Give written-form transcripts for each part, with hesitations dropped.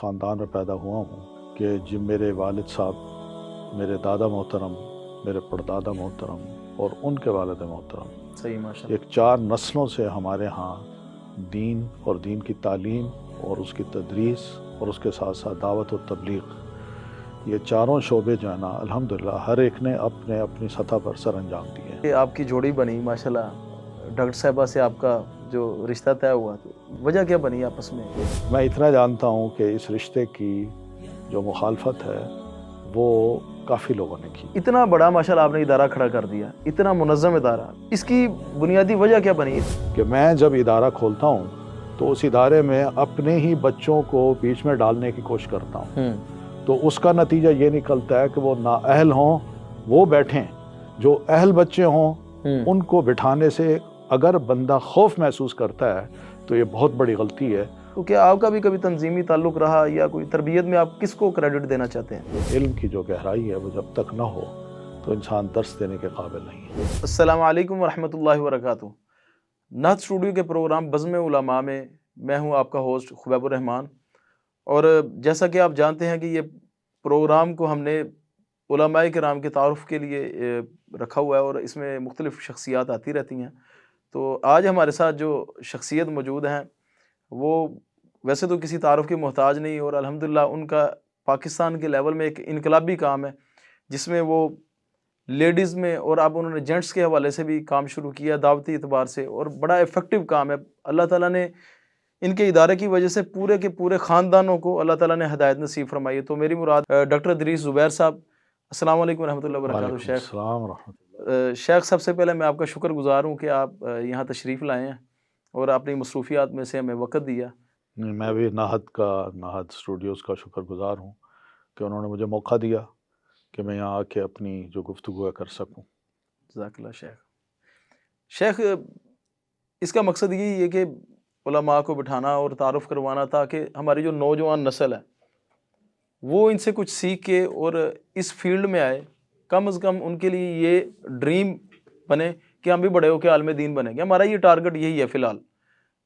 خاندان میں پیدا ہوا ہوں کہ جب میرے والد صاحب، میرے دادا محترم، میرے پردادا محترم اور ان کے والد محترم، صحیح، ماشاء اللہ. ایک 4 نسلوں سے ہمارے ہاں دین اور دین کی تعلیم اور اس کی تدریس اور اس کے ساتھ ساتھ دعوت و تبلیغ، یہ چاروں شعبے جو ہیں نا الحمدللہ ہر ایک نے اپنے اپنی سطح پر سر انجام دیے ہیں۔ کہ آپ کی جوڑی بنی ماشاءاللہ، ڈاکٹر صاحبہ سے آپ کا جو رشتہ طے ہوا، تو وجہ کیا بنی آپس میں؟ میں اتنا جانتا ہوں کہ اس رشتے کی جو مخالفت ہے وہ کافی لوگوں نے کی۔ اتنا بڑا ماشاءاللہ آپ نے ادارہ کھڑا کر دیا، اتنا منظم ادارہ، اس کی بنیادی وجہ کیا بنی؟ کہ میں جب ادارہ کھولتا ہوں تو اس ادارے میں اپنے ہی بچوں کو بیچ میں ڈالنے کی کوشش کرتا ہوں، تو اس کا نتیجہ یہ نکلتا ہے کہ وہ نااہل ہوں وہ بیٹھیں، جو اہل بچے ہوں ان کو بٹھانے سے اگر بندہ خوف محسوس کرتا ہے تو یہ بہت بڑی غلطی ہے۔ تو کیا آپ کا بھی کبھی تنظیمی تعلق رہا یا کوئی تربیت میں آپ کس کو کریڈٹ دینا چاہتے ہیں؟ علم کی جو گہرائی ہے وہ جب تک نہ ہو تو انسان درس دینے کے قابل نہیں ہے۔ السلام علیکم ورحمۃ اللہ وبرکاتہ۔ نہت اسٹوڈیو کے پروگرام بزم علماء میں میں ہوں آپ کا ہوسٹ خبیب الرحمان، اور جیسا کہ آپ جانتے ہیں کہ یہ پروگرام کو ہم نے علماء کرام کے تعارف کے لیے رکھا ہوا ہے، اور اس میں مختلف شخصیات آتی رہتی ہیں۔ تو آج ہمارے ساتھ جو شخصیت موجود ہیں وہ ویسے تو کسی تعارف کے محتاج نہیں، اور الحمدللہ ان کا پاکستان کے لیول میں ایک انقلابی کام ہے جس میں وہ لیڈیز میں، اور اب انہوں نے جینٹس کے حوالے سے بھی کام شروع کیا دعوتی اعتبار سے، اور بڑا ایفیکٹو کام ہے۔ اللہ تعالیٰ نے ان کے ادارے کی وجہ سے پورے کے پورے خاندانوں کو اللہ تعالیٰ نے ہدایت نصیب فرمائی ہے۔ تو میری مراد ڈاکٹر ادریس زبیر صاحب، السلام علیکم ورحمۃ اللہ وبرکاتہ۔ وعلیکم شیخ السلام ورحمۃ اللہ۔ شیخ، سب سے پہلے میں آپ کا شکر گزار ہوں کہ آپ یہاں تشریف لائے ہیں اور اپنی مصروفیات میں سے ہمیں وقت دیا۔ میں بھی نہت اسٹوڈیوز کا شکر گزار ہوں کہ انہوں نے مجھے موقع دیا کہ میں یہاں آ کے اپنی جو گفتگو کر سکوں۔ جزاک اللہ شیخ۔ شیخ، اس کا مقصد یہی ہے کہ علماء کو بٹھانا اور تعارف کروانا، تاکہ ہماری جو نوجوان نسل ہے وہ ان سے کچھ سیکھ کے اور اس فیلڈ میں آئے، کم از کم ان کے لیے یہ ڈریم بنے کہ ہم بھی بڑے ہو کے عالم دین بنیں گے۔ ہمارا یہ ٹارگٹ یہی ہے فی الحال،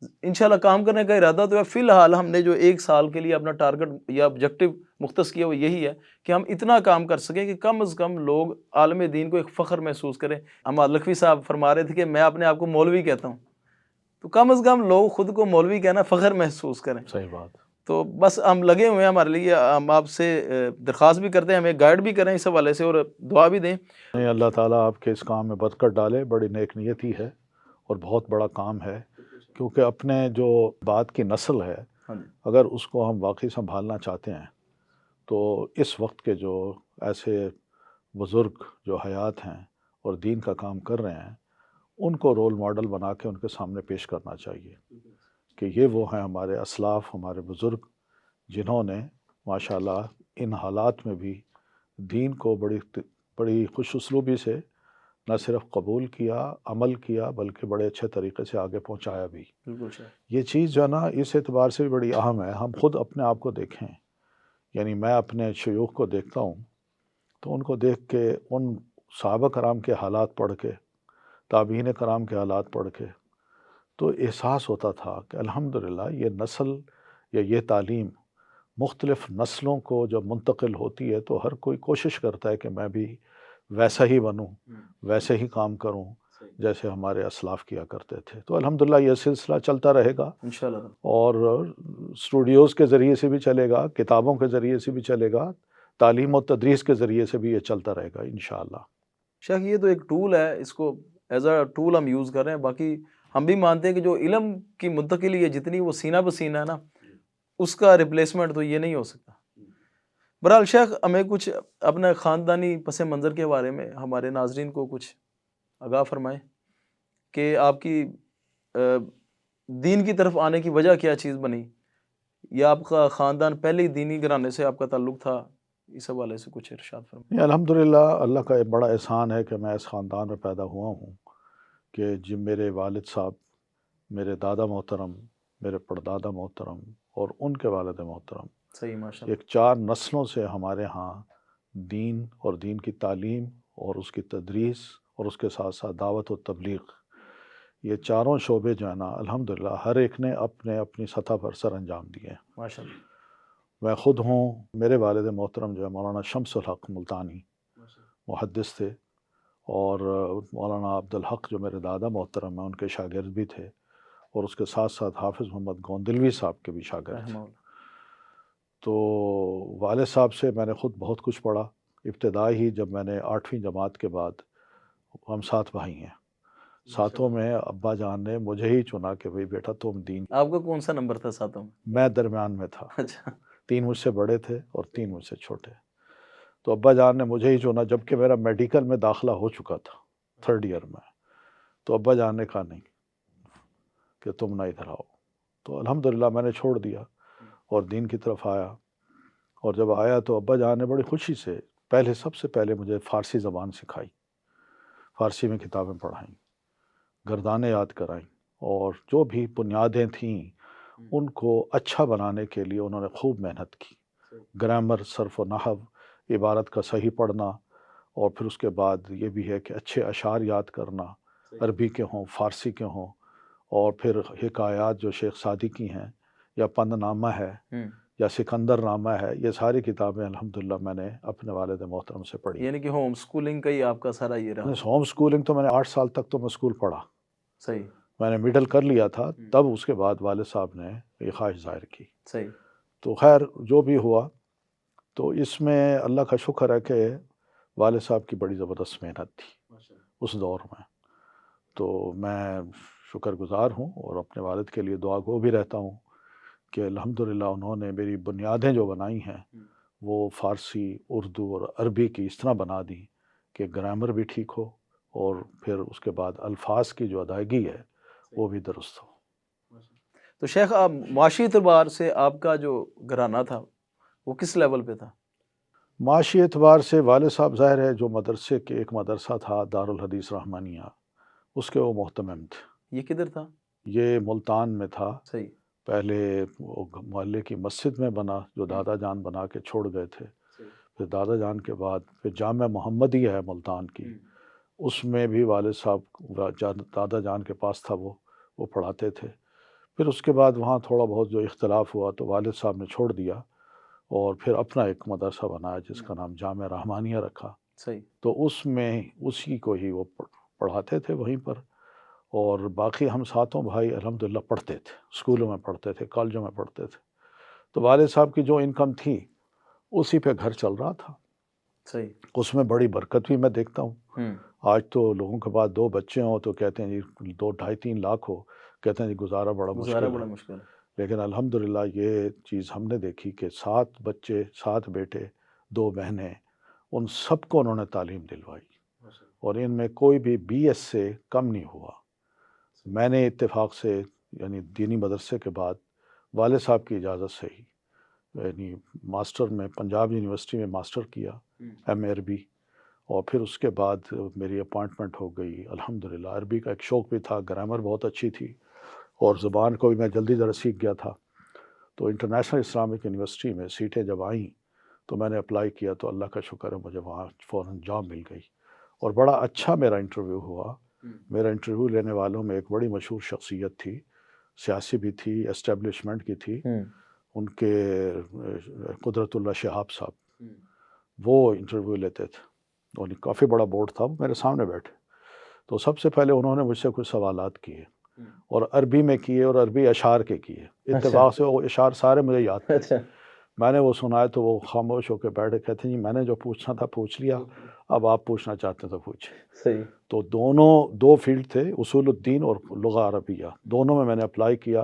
انشاءاللہ کام کرنے کا ارادہ تو ہے۔ فی الحال ہم نے جو 1 سال کے لیے اپنا ٹارگٹ یا آبجیکٹو مختص کیا وہ یہی ہے کہ ہم اتنا کام کر سکیں کہ کم از کم لوگ عالم دین کو ایک فخر محسوس کریں۔ ہم لکھوی صاحب فرما رہے تھے کہ میں اپنے آپ کو مولوی کہتا ہوں، تو کم از کم لوگ خود کو مولوی کہنا فخر محسوس کریں۔ صحیح بات۔ تو بس ہم لگے ہوئے ہیں ہمارے لیے، ہم آپ سے درخواست بھی کرتے ہیں ہمیں گائیڈ بھی کریں اس حوالے سے، اور دعا بھی دیں۔ نہیں، اللہ تعالیٰ آپ کے اس کام میں برکت ڈالے، بڑی نیک نیتی ہے اور بہت بڑا کام ہے، کیونکہ اپنے جو بعد کی نسل ہے اگر اس کو ہم واقعی سنبھالنا چاہتے ہیں تو اس وقت کے جو ایسے بزرگ جو حیات ہیں اور دین کا کام کر رہے ہیں ان کو رول ماڈل بنا کے ان کے سامنے پیش کرنا چاہیے کہ یہ وہ ہیں ہمارے اسلاف، ہمارے بزرگ، جنہوں نے ماشاءاللہ ان حالات میں بھی دین کو بڑی خوش اسلوبی سے نہ صرف قبول کیا، عمل کیا، بلکہ بڑے اچھے طریقے سے آگے پہنچایا بھی۔ یہ چیز جو ہے نا اس اعتبار سے بھی بڑی اہم ہے۔ ہم خود اپنے آپ کو دیکھیں، یعنی میں اپنے شیوخ کو دیکھتا ہوں تو ان کو دیکھ کے، ان صحابہ کرام کے حالات پڑھ کے، تابعین کرام کے حالات پڑھ کے، تو احساس ہوتا تھا کہ الحمدللہ یہ نسل یا یہ تعلیم مختلف نسلوں کو جب منتقل ہوتی ہے تو ہر کوئی کوشش کرتا ہے کہ میں بھی ویسا ہی بنوں، ویسے ہی کام کروں جیسے ہمارے اسلاف کیا کرتے تھے۔ تو الحمدللہ یہ سلسلہ چلتا رہے گا انشاءاللہ، اور اسٹوڈیوز کے ذریعے سے بھی چلے گا، کتابوں کے ذریعے سے بھی چلے گا، تعلیم و تدریس کے ذریعے سے بھی یہ چلتا رہے گا انشاءاللہ۔ شیخ یہ تو ایک ٹول ہے، اس کو ایز اے ٹول ہم یوز کر رہے ہیں، باقی ہم بھی مانتے ہیں کہ جو علم کی منتقلی ہے جتنی وہ سینہ بسینہ ہے نا، اس کا ریپلیسمنٹ تو یہ نہیں ہو سکتا۔ بہرحال شیخ، ہمیں کچھ اپنے خاندانی پس منظر کے بارے میں ہمارے ناظرین کو کچھ آگاہ فرمائیں کہ آپ کی دین کی طرف آنے کی وجہ کیا چیز بنی، یا آپ کا خاندان پہلے ہی دینی گھرانے سے آپ کا تعلق تھا، اس حوالے سے کچھ ارشاد فرمائیں۔ الحمدللہ اللہ کا ایک بڑا احسان ہے کہ میں اس خاندان میں پیدا ہوا ہوں کہ جب میرے والد صاحب، میرے دادا محترم، میرے پردادا محترم اور ان کے والد محترم، صحیح، ماشاءاللہ، ایک 4 نسلوں سے ہمارے ہاں دین اور دین کی تعلیم اور اس کی تدریس اور اس کے ساتھ ساتھ دعوت و تبلیغ، یہ چاروں شعبے جو ہیں نا الحمدللہ ہر ایک نے اپنے اپنی سطح پر سر انجام دیے ہیں۔ ماشاءاللہ۔ میں خود ہوں، میرے والد محترم جو ہے مولانا شمس الحق ملتانی محدث تھے، اور مولانا عبدالحق جو میرے دادا محترم ہیں ان کے شاگرد بھی تھے، اور اس کے ساتھ ساتھ حافظ محمد گوندلوی صاحب کے بھی شاگرد تھے۔ رحمہ اللہ۔ تو والد صاحب سے میں نے خود بہت کچھ پڑھا۔ ابتدائی ہی جب میں نے 8ویں جماعت کے بعد، ہم 7 بھائی ہیں، ساتوں میں ابا جان نے مجھے ہی چنا کہ بھئی بیٹا تم دین۔ آپ کا کون سا نمبر تھا ساتوں میں؟ میں درمیان میں تھا، اچھا 3 مجھ سے بڑے تھے اور 3 مجھ سے چھوٹے۔ تو ابا جان نے مجھے ہی چنا، جبکہ میرا میڈیکل میں داخلہ ہو چکا تھا 3rd ایئر میں۔ تو ابا جان نے کہا نہیں کہ تم نہ ادھر آؤ۔ تو الحمدللہ میں نے چھوڑ دیا اور دین کی طرف آیا، اور جب آیا تو ابا جان نے بڑی خوشی سے سب سے پہلے مجھے فارسی زبان سکھائی، فارسی میں کتابیں پڑھائیں، گردانیں یاد کرائیں، اور جو بھی بنیادیں تھیں ان کو اچھا بنانے کے لیے انہوں نے خوب محنت کی۔ گرامر، صرف و نحو، عبارت کا صحیح پڑھنا، اور پھر اس کے بعد یہ بھی ہے کہ اچھے اشعار یاد کرنا، عربی کے ہوں، فارسی کے ہوں، اور پھر حکایات جو شیخ سعدی کی ہیں، یا پند نامہ ہے، یا سکندر نامہ ہے، یہ ساری کتابیں الحمدللہ میں نے اپنے والد محترم سے پڑھی۔ یعنی کہ ہوم سکولنگ کا ہی آپ کا سارا یہ رہا؟ ہوم سکولنگ تو میں نے 8 سال تک تو میں اسکول پڑھا، صحیح، میں نے مڈل کر لیا تھا، تب اس کے بعد والد صاحب نے یہ خواہش ظاہر کی۔ صحیح۔ تو خیر جو بھی ہوا، تو اس میں اللہ کا شکر ہے کہ والد صاحب کی بڑی زبردست محنت تھی اس دور میں۔ تو میں شکر گزار ہوں، اور اپنے والد کے لیے دعا گو بھی رہتا ہوں کہ الحمدللہ انہوں نے میری بنیادیں جو بنائی ہیں وہ فارسی، اردو اور عربی کی اس طرح بنا دی کہ گرامر بھی ٹھیک ہو، اور پھر اس کے بعد الفاظ کی جو ادائیگی ہے وہ بھی درست ہو۔ تو شیخ، آپ معاشی اعتبار سے آپ کا جو گھرانہ تھا وہ کس لیول پہ تھا؟ معاشی اعتبار سے والد صاحب ظاہر ہے جو مدرسے کے ایک مدرسہ تھا دارالحدیث رحمانیہ، اس کے وہ محتمم تھے۔ یہ کدھر تھا؟ یہ ملتان میں تھا۔ صحیح۔ پہلے وہ محلے کی مسجد میں بنا، جو دادا جان بنا کے چھوڑ گئے تھے، پھر دادا جان کے بعد پھر جامعہ محمدیہ ہے ملتان کی، اس میں بھی والد صاحب دادا جان کے پاس تھا، وہ پڑھاتے تھے۔ پھر اس کے بعد وہاں تھوڑا بہت جو اختلاف ہوا تو والد صاحب نے چھوڑ دیا، اور پھر اپنا ایک مدرسہ بنایا جس کا نام جامعہ رحمانیہ رکھا۔ صحیح۔ تو اس میں اسی کو ہی وہ پڑھاتے تھے وہیں پر، اور باقی ہم ساتوں بھائی الحمدللہ پڑھتے تھے، اسکولوں میں پڑھتے تھے، کالجوں میں پڑھتے تھے۔ تو والد صاحب کی جو انکم تھی اسی پہ گھر چل رہا تھا۔ صحیح۔ اس میں بڑی برکت بھی میں دیکھتا ہوں۔ آج تو لوگوں کے پاس 2 بچے ہوں تو کہتے ہیں جی 2 2.5 لاکھ ہو، کہتے ہیں جی گزارا بڑا مشکل ہے۔ لیکن الحمدللہ یہ چیز ہم نے دیکھی کہ 7 بچے، 7 بیٹے، 2 بہنیں، ان سب کو انہوں نے تعلیم دلوائی، اور ان میں کوئی بھی BS سے کم نہیں ہوا۔ میں نے اتفاق سے یعنی دینی مدرسے کے بعد والد صاحب کی اجازت سے ہی یعنی ماسٹر میں پنجاب یونیورسٹی میں ماسٹر کیا، MA عربی، اور پھر اس کے بعد میری اپوائنٹمنٹ ہو گئی الحمدللہ۔ عربی کا ایک شوق بھی تھا، گرامر بہت اچھی تھی، اور زبان کو بھی میں جلدی سیکھ گیا تھا۔ تو انٹرنیشنل اسلامک یونیورسٹی میں سیٹیں جب آئیں تو میں نے اپلائی کیا، تو اللہ کا شکر ہے مجھے وہاں فوراً جاب مل گئی، اور بڑا اچھا میرا انٹرویو ہوا۔ میرا انٹرویو لینے والوں میں ایک بڑی مشہور شخصیت تھی، سیاسی بھی تھی، اسٹیبلشمنٹ کی تھی، ان کے قدرت اللہ شہاب صاحب، وہ انٹرویو لیتے تھے، اور کافی بڑا بورڈ تھا، وہ میرے سامنے بیٹھے۔ تو سب سے پہلے انہوں نے مجھ سے کچھ سوالات کیے، اور عربی میں کیے، اور عربی اشعار کے کیے۔ اتفاق سے وہ اشعار سارے مجھے یاد تھے۔ میں نے وہ سنائے تو وہ خاموش ہو کے بیٹھے، کہتے ہیں جی میں نے جو پوچھنا تھا پوچھ لیا، اب آپ پوچھنا چاہتے ہیں تو پوچھیں۔ صحیح۔ تو دو فیلڈ تھے، اصول الدین اور لغہ عربیہ، دونوں میں نے اپلائی کیا۔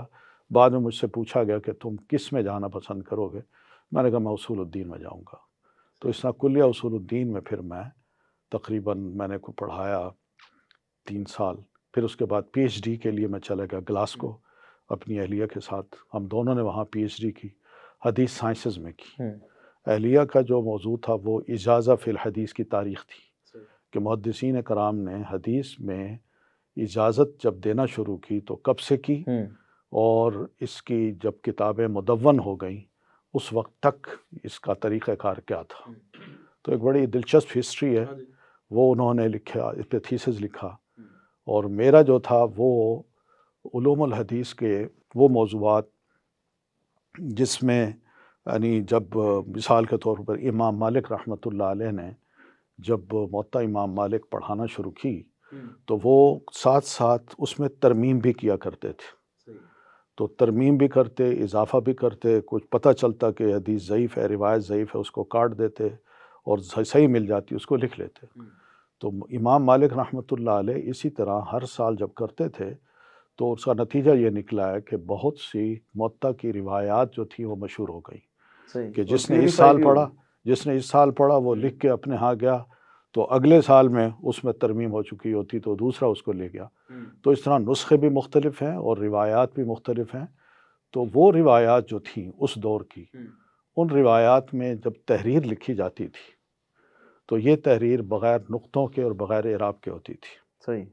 بعد میں مجھ سے پوچھا گیا کہ تم کس میں جانا پسند کرو گے؟ میں نے کہا میں اصول الدین میں جاؤں گا۔ تو اس طرح کلیہ اصول الدین میں پھر میں تقریباً میں نے کو پڑھایا 3 سال۔ پھر اس کے بعد PhD کے لیے میں چلے گیا گلاسکو اپنی اہلیہ کے ساتھ، ہم دونوں نے وہاں PhD کی، حدیث سائنسز میں کی۔ اہلیہ کا جو موضوع تھا وہ اجازہ فی الحدیث کی تاریخ تھی، کہ محدثین کرام نے حدیث میں اجازت جب دینا شروع کی تو کب سے کی، اور اس کی جب کتابیں مدون ہو گئیں اس وقت تک اس کا طریقہ کار کیا تھا۔ تو ایک بڑی دلچسپ ہسٹری ہے، وہ انہوں نے لکھا، اس پہ تھیسس لکھا، اور میرا جو تھا وہ علوم الحدیث کے وہ موضوعات جس میں یعنی جب مثال کے طور پر امام مالک رحمۃ اللہ علیہ نے جب موطا امام مالک پڑھانا شروع کی تو وہ ساتھ ساتھ اس میں ترمیم بھی کیا کرتے تھے، تو ترمیم بھی کرتے، اضافہ بھی کرتے، کچھ پتہ چلتا کہ حدیث ضعیف ہے، روایت ضعیف ہے، اس کو کاٹ دیتے، اور صحیح مل جاتی اس کو لکھ لیتے۔ تو امام مالک رحمۃ اللہ علیہ اسی طرح ہر سال جب کرتے تھے تو اس کا نتیجہ یہ نکلا ہے کہ بہت سی موطا کی روایات جو تھیں وہ مشہور ہو گئیں، کہ جس نے اس سال پڑھا وہ لکھ کے اپنے ہاں گیا تو اگلے سال میں اس میں ترمیم ہو چکی ہوتی تو دوسرا اس کو لے گیا۔ تو اس طرح نسخے بھی مختلف ہیں اور روایات بھی مختلف ہیں۔ تو وہ روایات جو تھیں اس دور کی، ان روایات میں جب تحریر لکھی جاتی تھی تو یہ تحریر بغیر نقطوں کے اور بغیر اعراب کے ہوتی تھی۔ صحیح۔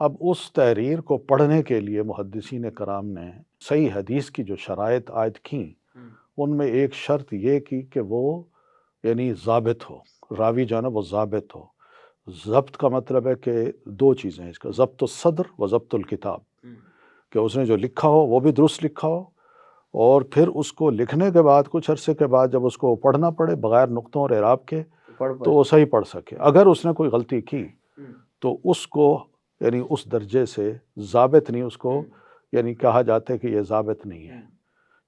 اب اس تحریر کو پڑھنے کے لیے محدثین کرام نے صحیح حدیث کی جو شرائط عائد کیں ان میں ایک شرط یہ کی کہ وہ یعنی ضابط ہو، راوی جو ہے نا وہ ضابط ہو۔ ضبط کا مطلب ہے کہ دو چیزیں، اس کا ضبط الصدر و ضبط الکتاب، کہ اس نے جو لکھا ہو وہ بھی درست لکھا ہو، اور پھر اس کو لکھنے کے بعد کچھ عرصے کے بعد جب اس کو پڑھنا پڑے بغیر نقطوں اور اعراب کے تو وہ صحیح پڑھ سکے۔ اگر اس نے کوئی غلطی کی تو اس کو یعنی اس درجے سے ضابط نہیں، اس کو یعنی کہا جاتا ہے کہ یہ ضابط نہیں ہے،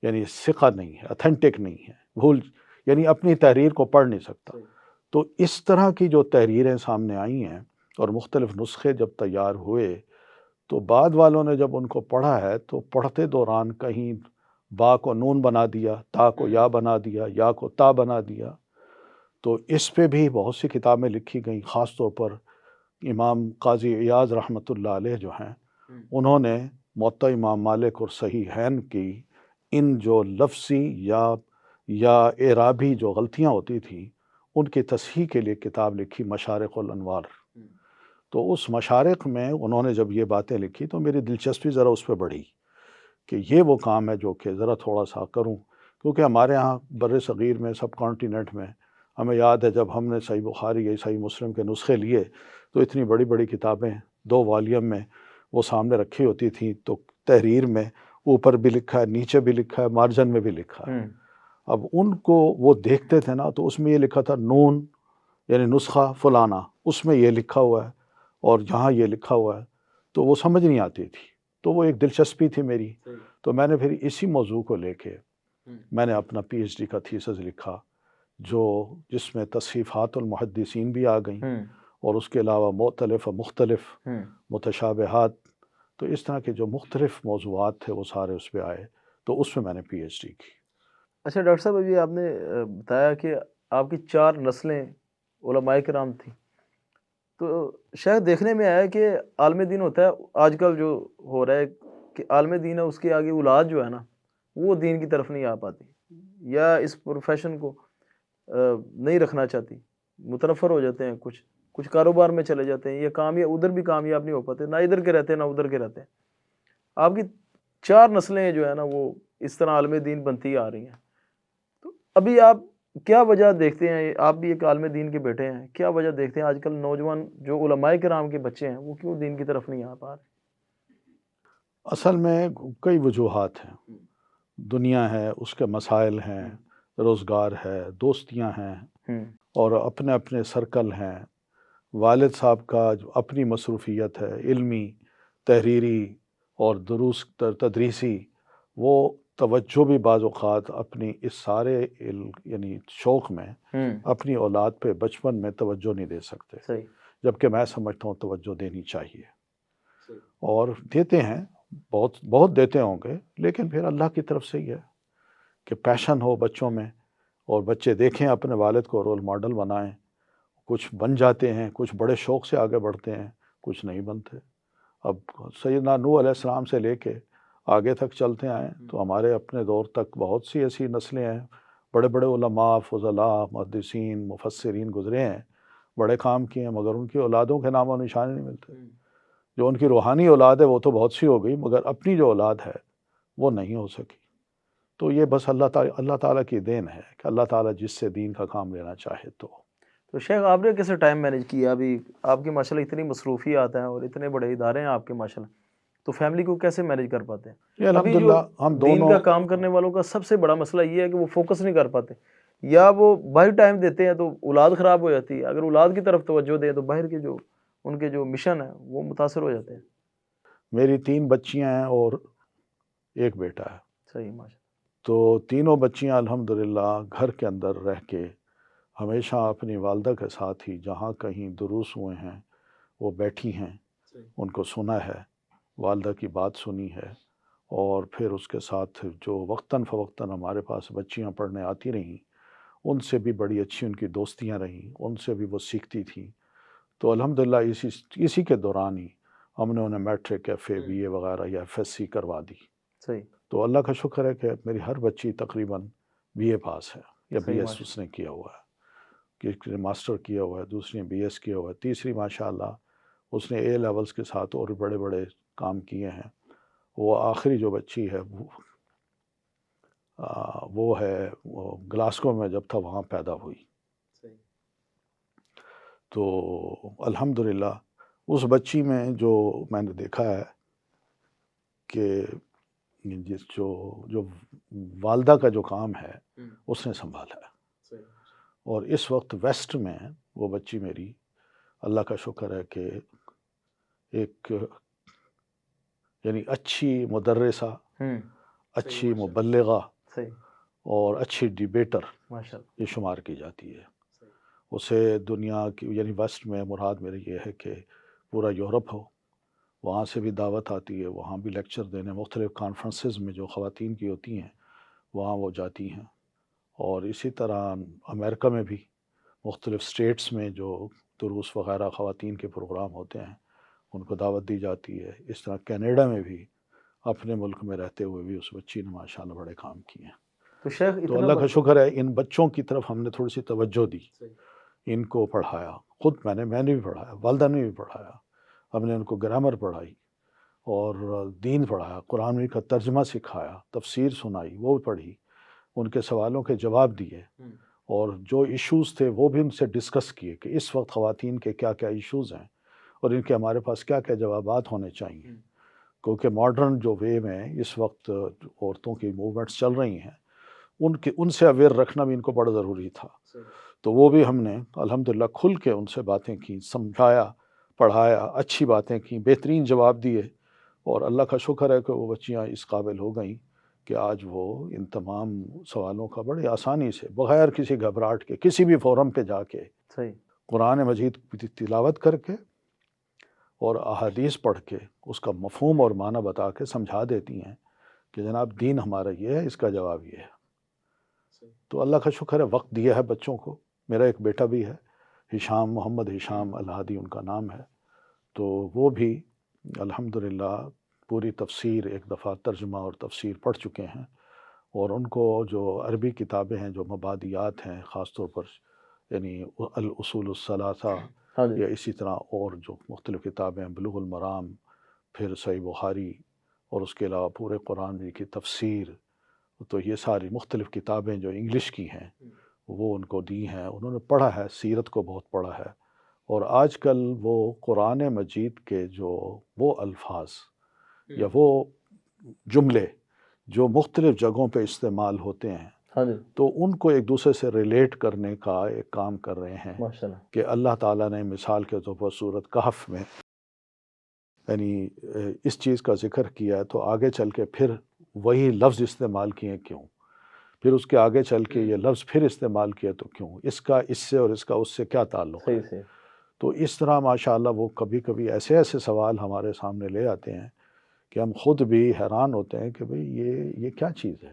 یعنی ثقہ نہیں ہے، اتھینٹک نہیں ہے، بھول یعنی اپنی تحریر کو پڑھ نہیں سکتا۔ تو اس طرح کی جو تحریریں سامنے آئی ہیں اور مختلف نسخے جب تیار ہوئے تو بعد والوں نے جب ان کو پڑھا ہے تو پڑھتے دوران کہیں با کو نون بنا دیا، تا کو یا بنا دیا، یا کو تا بنا دیا۔ تو اس پہ بھی بہت سی کتابیں لکھی گئیں، خاص طور پر امام قاضی عیاض رحمۃ اللہ علیہ جو ہیں انہوں نے موطا امام مالک اور صحیحین کی ان جو لفظی یا اعرابی جو غلطیاں ہوتی تھیں ان کی تصحیح کے لیے کتاب لکھی مشارق الانوار۔ تو اس مشارق میں انہوں نے جب یہ باتیں لکھی تو میری دلچسپی ذرا اس پہ بڑھی کہ یہ وہ کام ہے جو کہ ذرا تھوڑا سا کروں، کیونکہ ہمارے ہاں بر صغیر میں سب کانٹیننٹ میں ہمیں یاد ہے جب ہم نے صحیح بخاری یا صحیح مسلم کے نسخے لیے تو اتنی بڑی بڑی کتابیں 2 والیوم میں وہ سامنے رکھی ہوتی تھیں، تو تحریر میں اوپر بھی لکھا ہے، نیچے بھی لکھا ہے، مارجن میں بھی لکھا ہے۔ اب ان کو وہ دیکھتے تھے نا تو اس میں یہ لکھا تھا نون یعنی نسخہ فلانا، اس میں یہ لکھا ہوا ہے اور یہاں یہ لکھا ہوا ہے، تو وہ سمجھ نہیں آتی تھی۔ تو وہ ایک دلچسپی تھی میری، تو میں نے پھر اسی موضوع کو لے کے میں نے اپنا پی ایچ ڈی کا تھیسس لکھا جس میں تصحیفات المحدثین بھی آ گئیں اور اس کے علاوہ مختلف متشابہات، تو اس طرح کے جو مختلف موضوعات تھے وہ سارے اس پہ آئے، تو اس میں نے پی ایچ ڈی کی۔ اچھا ڈاکٹر صاحب، ابھی آپ نے بتایا کہ آپ کی 4 نسلیں علماء کرام تھیں، تو شاید دیکھنے میں آیا کہ عالم دین ہوتا ہے آج کل جو ہو رہا ہے کہ عالم دین ہے اس کے آگے اولاد جو ہے نا وہ دین کی طرف نہیں آ پاتی، یا اس پروفیشن کو نہیں رکھنا چاہتی، متنفر ہو جاتے ہیں، کچھ کاروبار میں چلے جاتے ہیں، یا ادھر بھی کامیاب نہیں ہو پاتے، نہ ادھر کے رہتے ہیں نہ ادھر کے رہتے ہیں۔ آپ کی 4 نسلیں جو ہے نا وہ اس طرح عالم دین بنتی آ رہی ہیں، تو ابھی آپ کیا وجہ دیکھتے ہیں؟ آپ بھی ایک عالم دین کے بیٹے ہیں، کیا وجہ دیکھتے ہیں آج کل نوجوان جو علماء کرام کے بچے ہیں وہ کیوں دین کی طرف نہیں آ پا رہے؟ اصل میں کئی وجوہات ہیں، دنیا ہے، اس کے مسائل ہیں، روزگار ہے، دوستیاں ہیں، اور اپنے اپنے سرکل ہیں، والد صاحب کا جو اپنی مصروفیت ہے علمی، تحریری اور دروس تدریسی، وہ توجہ بھی بعض اوقات اپنی اس سارے یعنی شوق میں اپنی اولاد پہ بچپن میں توجہ نہیں دے سکتے، جبکہ میں سمجھتا ہوں توجہ دینی چاہیے، اور دیتے ہیں، بہت دیتے ہوں گے، لیکن پھر اللہ کی طرف سے ہی ہے کہ پیشن ہو بچوں میں اور بچے دیکھیں اپنے والد کو رول ماڈل بنائیں، کچھ بن جاتے ہیں، کچھ بڑے شوق سے آگے بڑھتے ہیں، کچھ نہیں بنتے۔ اب سیدنا نوح علیہ السلام سے لے کے آگے تک چلتے آئے تو ہمارے اپنے دور تک بہت سی ایسی نسلیں ہیں، بڑے بڑے علماء، فضلاء، محدثین، مفسرین گزرے ہیں، بڑے کام کیے ہیں، مگر ان کی اولادوں کے نام و نشان نہیں ملتے۔ جو ان کی روحانی اولاد ہے وہ تو بہت سی ہو گئی، مگر اپنی جو اولاد ہے وہ نہیں ہو سکی۔ تو یہ بس اللہ تعالیٰ کی دین ہے کہ اللہ تعالیٰ جس سے دین کا کام لینا چاہے تو شیخ آپ نے کیسے ٹائم مینیج کیا؟ ابھی آپ کی ماشاءاللہ اتنی مصروفیات ہیں اور اتنے بڑے ادارے ہیں آپ کے ماشاءاللہ، تو فیملی کو کیسے مینیج کر پاتے ہیں؟ یہ ابھی جو الحمدللہ ہم دین دونوں کا کام کرنے والوں کا سب سے بڑا مسئلہ یہ ہے کہ وہ فوکس نہیں کر پاتے، یا وہ باہر ٹائم دیتے ہیں تو اولاد خراب ہو جاتی ہے، اگر اولاد کی طرف توجہ دیں تو باہر کے جو ان کے جو مشن ہے وہ متاثر ہو جاتے ہیں۔ میری 3 بچیاں ہیں اور ایک بیٹا ہے، صحیح، ماشاء تو تینوں بچیاں الحمدللہ گھر کے اندر رہ کے ہمیشہ اپنی والدہ کے ساتھ ہی جہاں کہیں دروس ہوئے ہیں وہ بیٹھی ہیں، ان کو سنا ہے، والدہ کی بات سنی ہے، اور پھر اس کے ساتھ جو وقتاً فوقتاً ہمارے پاس بچیاں پڑھنے آتی رہیں، ان سے بھی بڑی اچھی ان کی دوستیاں رہیں، ان سے بھی وہ سیکھتی تھیں۔ تو الحمدللہ اسی کے دوران ہی ہم نے انہیں میٹرک، ایف اے، بی اے وغیرہ یا ایف ایس سی کروا دی۔ صحیح، تو اللہ کا شکر ہے کہ میری ہر بچی تقریباً بی اے پاس ہے، یا بی صحیح، ایس ماشاء اس نے کیا ہوا ہے، کسی نے ماسٹر کیا ہوا ہے، دوسری نے بی ایس کیا ہوا ہے، تیسری ماشاءاللہ اس نے اے لیولز کے ساتھ اور بڑے بڑے کام کیے ہیں۔ وہ آخری جو بچی ہے وہ ہے گلاسکو میں جب تھا وہاں پیدا ہوئی۔ صحیح، تو الحمدللہ اس بچی میں جو میں نے دیکھا ہے کہ جو والدہ کا جو کام ہے اس نے سنبھالا ہے، صحیح، اور اس وقت ویسٹ میں وہ بچی میری اللہ کا شکر ہے کہ ایک یعنی اچھی مدرسہ، اچھی مبلغہ صحیح، اور اچھی ڈیبیٹر ماشاء اللہ، یہ شمار کی جاتی ہے۔ اسے دنیا کی یعنی ویسٹ میں مراد میری یہ ہے کہ پورا یورپ ہو، وہاں سے بھی دعوت آتی ہے، وہاں بھی لیکچر دینے، مختلف کانفرنسز میں جو خواتین کی ہوتی ہیں وہاں وہ جاتی ہیں، اور اسی طرح امریکہ میں بھی مختلف اسٹیٹس میں جو دروس وغیرہ خواتین کے پروگرام ہوتے ہیں ان کو دعوت دی جاتی ہے۔ اس طرح کینیڈا میں بھی اپنے ملک میں رہتے ہوئے بھی اس بچی نے ماشاءاللہ بڑے کام کیے ہیں۔ تو شیخ تو اتنا اللہ کا شکر ہے ان بچوں کی طرف ہم نے تھوڑی سی توجہ دی، صحیح، ان کو پڑھایا، خود میں نے بھی پڑھایا، والدہ نے بھی پڑھایا، ہم نے ان کو گرامر پڑھائی اور دین پڑھایا، قرآن کا ترجمہ سکھایا، تفسیر سنائی، وہ پڑھی، ان کے سوالوں کے جواب دیے، اور جو ایشوز تھے وہ بھی ان سے ڈسکس کیے کہ اس وقت خواتین کے کیا کیا ایشوز ہیں اور ان کے ہمارے پاس کیا کیا جوابات ہونے چاہیے، کیونکہ ماڈرن جو وے میں اس وقت عورتوں کی موومنٹس چل رہی ہیں ان سے اویئر رکھنا بھی ان کو بڑا ضروری تھا۔ تو وہ بھی ہم نے الحمدللہ کھل کے ان سے باتیں کی، سمجھایا، پڑھایا، اچھی باتیں کی، بہترین جواب دیے، اور اللہ کا شکر ہے کہ وہ بچیاں اس قابل ہو گئیں کہ آج وہ ان تمام سوالوں کا بڑی آسانی سے بغیر کسی گھبراہٹ کے کسی بھی فورم پہ جا کے صحیح، قرآن مجید کی تلاوت کر کے اور احادیث پڑھ کے اس کا مفہوم اور معنی بتا کے سمجھا دیتی ہیں کہ جناب دین ہمارا یہ ہے، اس کا جواب یہ ہے۔ تو اللہ کا شکر ہے وقت دیا ہے بچوں کو۔ میرا ایک بیٹا بھی ہے، ہشام، محمد ہشام الہادی ان کا نام ہے، تو وہ بھی الحمدللہ پوری تفسیر ایک دفعہ ترجمہ اور تفسیر پڑھ چکے ہیں، اور ان کو جو عربی کتابیں ہیں جو مبادیات ہیں، خاص طور پر یعنی الاصول الثلاثہ، ہاں جی، یا اسی طرح اور جو مختلف کتابیں ہیں، بلوغ المرام، پھر صحیح بخاری، اور اس کے علاوہ پورے قرآن کی تفسیر، تو یہ ساری مختلف کتابیں جو انگلش کی ہیں وہ ان کو دی ہیں، انہوں نے پڑھا ہے، سیرت کو بہت پڑھا ہے، اور آج کل وہ قرآن مجید کے جو وہ الفاظ یا وہ جملے جو مختلف جگہوں پہ استعمال ہوتے ہیں، ہاں جی، تو ان کو ایک دوسرے سے ریلیٹ کرنے کا ایک کام کر رہے ہیں ماشاء اللہ، کہ اللہ تعالیٰ نے مثال کے طور پر سورۃ کہف میں یعنی اس چیز کا ذکر کیا ہے، تو آگے چل کے پھر وہی لفظ استعمال کیے کیوں، پھر اس کے آگے چل کے یہ لفظ پھر استعمال کیا تو کیوں، اس کا اس سے اور اس کا اس سے کیا تعلق ہے۔ صحیح، صحیح، تو اس طرح ماشاءاللہ وہ کبھی کبھی ایسے ایسے سوال ہمارے سامنے لے آتے ہیں کہ ہم خود بھی حیران ہوتے ہیں کہ بھئی یہ کیا چیز ہے،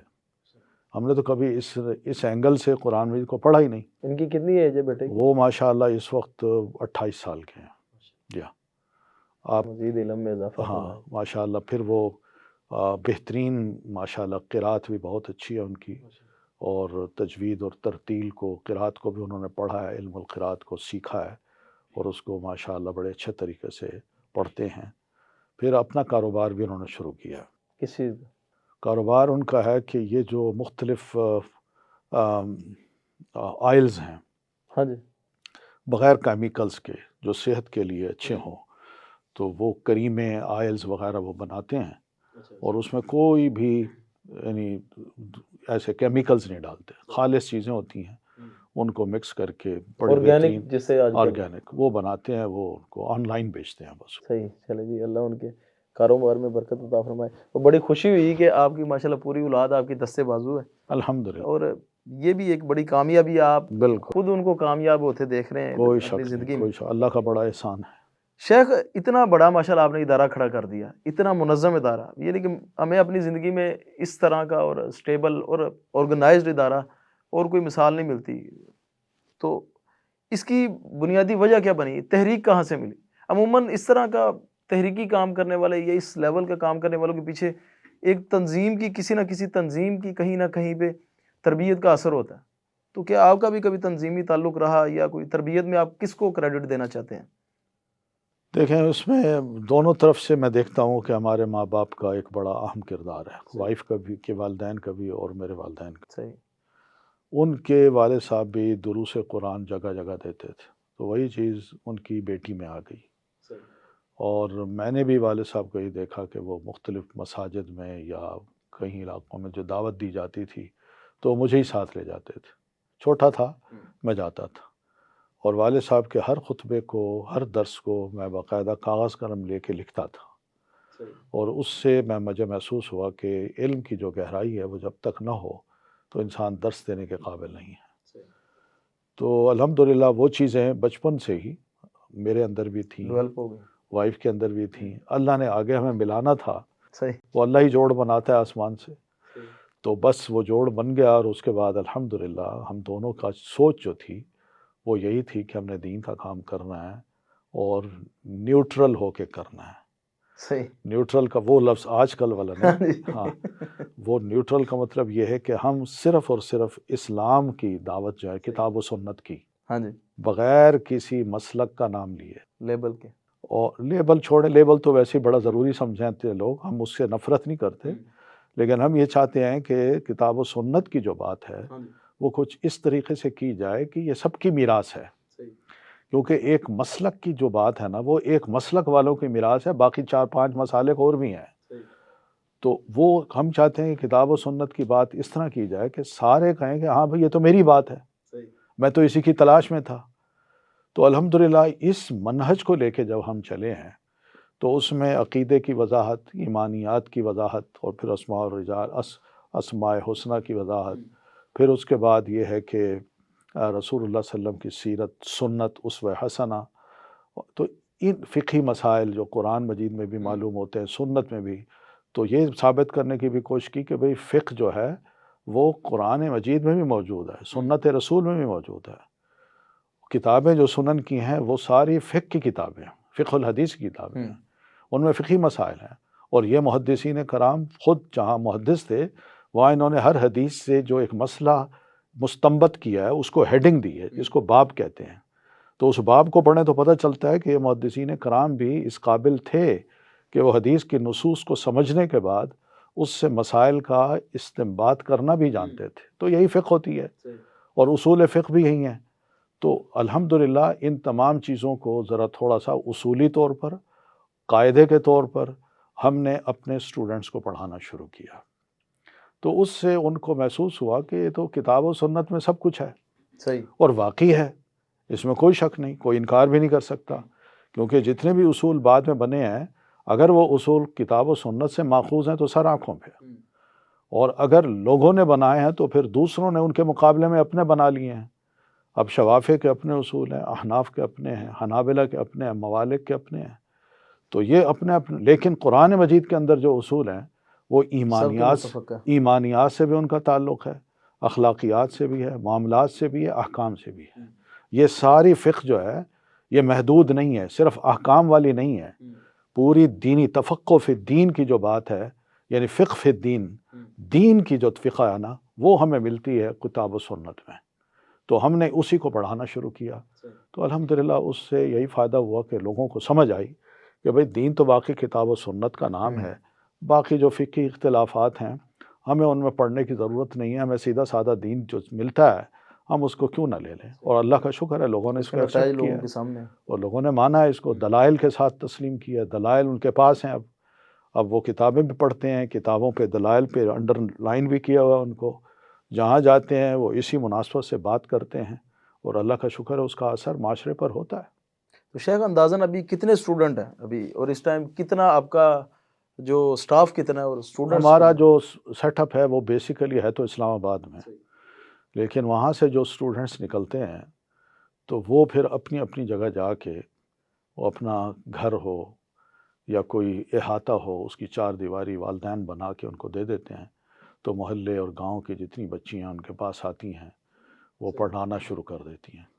ہم نے تو کبھی اس اینگل سے قرآن مجید کو پڑھا ہی نہیں۔ ان کی کتنی ایج ہے بیٹے کی؟ وہ ماشاءاللہ اس وقت 28 سال کے ہیں۔ جی ہاں، آپ مزید علم میں اضافہ ہاں فرمائے۔ ماشاءاللہ، پھر وہ بہترین ماشاءاللہ قرات بھی بہت اچھی ہے ان کی، اور تجوید اور ترتیل کو، قرات کو بھی انہوں نے پڑھا ہے، علم القرات کو سیکھا ہے، اور اس کو ماشاءاللہ بڑے اچھے طریقے سے پڑھتے ہیں۔ پھر اپنا کاروبار بھی انہوں نے شروع کیا۔ کس چیز؟ کاروبار ان کا ہے کہ یہ جو مختلف آئلز ہیں ہاں جی، بغیر کیمیکلز کے جو صحت کے لیے اچھے ہوں، تو وہ کریمیں آئلز وغیرہ وہ بناتے ہیں اور اس میں کوئی بھی یعنی ایسے کیمیکلز نہیں ڈالتے، خالص چیزیں ہوتی ہیں، ان کو مکس کر کے بڑے آرگینک جسے آج کل آرگینک وہ بناتے ہیں، وہ ان کو آن لائن بیچتے ہیں بس۔ صحیح، چلے جی، اللہ ان کے کاروبار میں برکت عطا فرمائے۔ تو بڑی خوشی ہوئی کہ آپ کی ماشاءاللہ پوری اولاد آپ کی دستے بازو ہے، الحمدللہ، اور یہ بھی ایک بڑی کامیابی ہے، آپ بالکل، خود ان کو کامیاب ہوتے دیکھ رہے ہیں کوئی اپنی شک نہیں، زندگی میں۔ کوئی شک، اللہ کا بڑا احسان ہے۔ شیخ، اتنا بڑا ماشاءاللہ آپ نے ادارہ کھڑا کر دیا، اتنا منظم ادارہ، یعنی کہ ہمیں اپنی زندگی میں اس طرح کا اور اسٹیبل اور آرگنائزڈ ادارہ اور کوئی مثال نہیں ملتی۔ تو اس کی بنیادی وجہ کیا بنی؟ تحریک کہاں سے ملی؟ عموماً اس طرح کا تحریکی کام کرنے والے یا اس لیول کا کام کرنے والوں کے پیچھے ایک تنظیم کی، کسی نہ کسی تنظیم کی کہیں نہ کہیں پہ تربیت کا اثر ہوتا ہے۔ تو کیا آپ کا بھی کبھی تنظیمی تعلق رہا، یا کوئی تربیت میں آپ کس کو کریڈٹ دینا چاہتے ہیں؟ دیکھیں، اس میں دونوں طرف سے میں دیکھتا ہوں کہ ہمارے ماں باپ کا ایک بڑا اہم کردار ہے، وائف کا بھی، کے والدین کا بھی، اور میرے والدین کا۔ صحیح، ان کے والد صاحب بھی دروس قرآن جگہ جگہ دیتے تھے، تو وہی چیز ان کی بیٹی میں آ گئی، اور میں نے بھی والد صاحب کو یہ دیکھا کہ وہ مختلف مساجد میں یا کئی علاقوں میں جو دعوت دی جاتی تھی تو مجھے ہی ساتھ لے جاتے تھے، چھوٹا تھا میں جاتا تھا، اور والد صاحب کے ہر خطبے کو، ہر درس کو میں باقاعدہ کاغذ قلم لے کے لکھتا تھا، اور اس سے مجھے محسوس ہوا کہ علم کی جو گہرائی ہے وہ جب تک نہ ہو تو انسان درس دینے کے قابل نہیں ہے۔ تو الحمدللہ وہ چیزیں بچپن سے ہی میرے اندر بھی تھیں، ڈیولپ ہو گئی۔ وائف کے اندر بھی تھیں، اللہ نے آگے ہمیں ملانا تھا، صحیح، وہ اللہ ہی جوڑ بناتا ہے آسمان سے، تو بس وہ جوڑ بن گیا، اور اس کے بعد الحمدللہ ہم دونوں کا سوچ جو تھی وہ یہی تھی کہ ہم نے دین کا کام کرنا ہے اور نیوٹرل ہو کے کرنا ہے۔ صحیح، نیوٹرل کا وہ لفظ آج کل والا نہیں، ہاں، وہ نیوٹرل کا مطلب یہ ہے کہ ہم صرف اور صرف اسلام کی دعوت جو ہے، کتاب و سنت کی، ہاں جی، بغیر کسی مسلک کا نام لیے، لیبل کے، اور لیبل چھوڑیں، لیبل تو ویسے ہی بڑا ضروری سمجھتے ہیں لوگ، ہم اس سے نفرت نہیں کرتے، لیکن ہم یہ چاہتے ہیں کہ کتاب و سنت کی جو بات ہے وہ کچھ اس طریقے سے کی جائے کہ یہ سب کی میراث ہے، کیونکہ ایک مسلک کی جو بات ہے نا، وہ ایک مسلک والوں کی میراث ہے، باقی 4-5 مسالک اور بھی ہیں، تو وہ ہم چاہتے ہیں کہ کتاب و سنت کی بات اس طرح کی جائے کہ سارے کہیں کہ ہاں بھئی یہ تو میری بات ہے، میں تو اسی کی تلاش میں تھا۔ تو الحمدللہ اس منہج کو لے کے جب ہم چلے ہیں تو اس میں عقیدے کی وضاحت، ایمانیات کی وضاحت، اور پھر اسماء الرجال، اسماء حسنہ کی وضاحت، پھر اس کے بعد یہ ہے کہ رسول اللہ صلی اللہ علیہ وسلم کی سیرت، سنت، اسوہ حسنہ، تو ان فقہی مسائل جو قرآن مجید میں بھی معلوم ہوتے ہیں، سنت میں بھی، تو یہ ثابت کرنے کی بھی کوشش کی کہ بھئی فقہ جو ہے وہ قرآن مجید میں بھی موجود ہے، سنت رسول میں بھی موجود ہے، کتابیں جو سنن کی ہیں وہ ساری فقہ کی کتابیں ہیں، فقہ الحدیث کی کتابیں ہیں، ان میں فقہی مسائل ہیں، اور یہ محدثین کرام خود جہاں محدث تھے وہاں انہوں نے ہر حدیث سے جو ایک مسئلہ مستنبط کیا ہے اس کو ہیڈنگ دی ہے، جس کو باب کہتے ہیں، تو اس باب کو پڑھیں تو پتہ چلتا ہے کہ یہ محدثین کرام بھی اس قابل تھے کہ وہ حدیث کی نصوص کو سمجھنے کے بعد اس سے مسائل کا استنباط کرنا بھی جانتے تھے، تو یہی فقہ ہوتی ہے، اور اصول فقہ بھی یہی ہیں۔ تو الحمدللہ ان تمام چیزوں کو ذرا تھوڑا سا اصولی طور پر، قاعدے کے طور پر ہم نے اپنے اسٹوڈنٹس کو پڑھانا شروع کیا، تو اس سے ان کو محسوس ہوا کہ یہ تو کتاب و سنت میں سب کچھ ہے، صحیح، اور واقعی ہے، اس میں کوئی شک نہیں، کوئی انکار بھی نہیں کر سکتا، کیونکہ جتنے بھی اصول بعد میں بنے ہیں اگر وہ اصول کتاب و سنت سے ماخوذ ہیں تو سر آنکھوں پہ، اور اگر لوگوں نے بنائے ہیں تو پھر دوسروں نے ان کے مقابلے میں اپنے بنا لیے ہیں۔ اب شوافع کے اپنے اصول ہیں، احناف کے اپنے ہیں، حنابلہ کے اپنے ہیں، موالک کے اپنے ہیں، تو یہ اپنے اپنے، لیکن قرآن مجید کے اندر جو اصول ہیں وہ ایمانیات سے بھی ان کا تعلق ہے، اخلاقیات سے بھی ہے، معاملات سے بھی ہے، احکام سے بھی ہے۔ یہ ساری فقہ جو ہے یہ محدود نہیں ہے، صرف احکام والی نہیں ہے، پوری دینی تفقہ فی الدین کی جو بات ہے، یعنی فقہ فی الدین، دین کی جو فقہ ہے نا وہ ہمیں ملتی ہے کتاب و سنت میں، تو ہم نے اسی کو پڑھانا شروع کیا، تو الحمدللہ اس سے یہی فائدہ ہوا کہ لوگوں کو سمجھ آئی کہ بھئی دین تو باقی کتاب و سنت کا نام ہے، باقی جو فقہی اختلافات ہیں ہمیں ان میں پڑھنے کی ضرورت نہیں ہے، ہمیں سیدھا سادہ دین جو ملتا ہے ہم اس کو کیوں نہ لے لیں؟ اور اللہ کا شکر ہے لوگوں نے اس کو نتائج ایکسیپٹ کیا لوگوں کے سامنے ہیں۔ اور لوگوں نے مانا ہے اس کو، دلائل کے ساتھ تسلیم کیا، دلائل ان کے پاس ہیں۔ اب وہ کتابیں بھی پڑھتے ہیں، کتابوں پہ دلائل پہ انڈر لائن بھی کیا ہوا ان کو، جہاں جاتے ہیں وہ اسی مناسبت سے بات کرتے ہیں، اور اللہ کا شکر ہے اس کا اثر معاشرے پر ہوتا ہے۔ تو شیخ اندازاً ابھی کتنے اسٹوڈنٹ ہیں ابھی، اور اس ٹائم کتنا آپ کا جو سٹاف کتنا ہے اور اسٹوڈنٹس؟ ہمارا جو سیٹ اپ ہے وہ بیسیکلی ہے تو اسلام آباد میں، لیکن وہاں سے جو اسٹوڈنٹس نکلتے ہیں تو وہ پھر اپنی اپنی جگہ جا کے وہ اپنا گھر ہو یا کوئی احاطہ ہو اس کی چار دیواری والدین بنا کے ان کو دے دیتے ہیں، تو محلے اور گاؤں کی جتنی بچیاں ان کے پاس آتی ہیں وہ پڑھانا شروع کر دیتی ہیں۔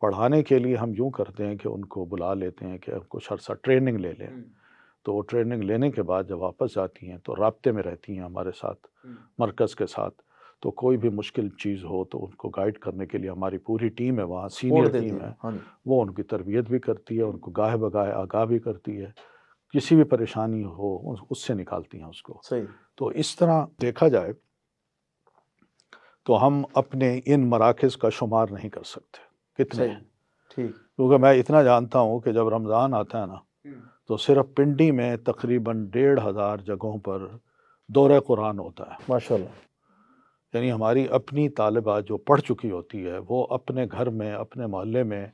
پڑھانے کے لیے ہم یوں کرتے ہیں کہ ان کو بلا لیتے ہیں کہ کچھ عرصہ ٹریننگ لے لیں، تو وہ ٹریننگ لینے کے بعد جب واپس جاتی ہیں تو رابطے میں رہتی ہیں ہمارے ساتھ، مرکز کے ساتھ، تو کوئی بھی مشکل چیز ہو تو ان کو گائیڈ کرنے کے لیے ہماری پوری ٹیم ہے وہاں، سینئر ٹیم ہے، وہ ان کی تربیت بھی کرتی ہے، ان کو گاہے بگاہے آگاہ بھی کرتی ہے، کسی بھی پریشانی ہو اس سے نکالتی ہیں اس کو۔ تو اس طرح دیکھا جائے تو ہم اپنے ان مراکز کا شمار نہیں کر سکتے کتنے ہیں، کیونکہ میں اتنا جانتا ہوں کہ جب رمضان آتا ہے نا تو صرف پنڈی میں تقریباً 1,500 جگہوں پر دورہ قرآن ہوتا ہے، ماشاءاللہ۔ یعنی ہماری اپنی طالبہ جو پڑھ چکی ہوتی ہے وہ اپنے گھر میں اپنے محلے میں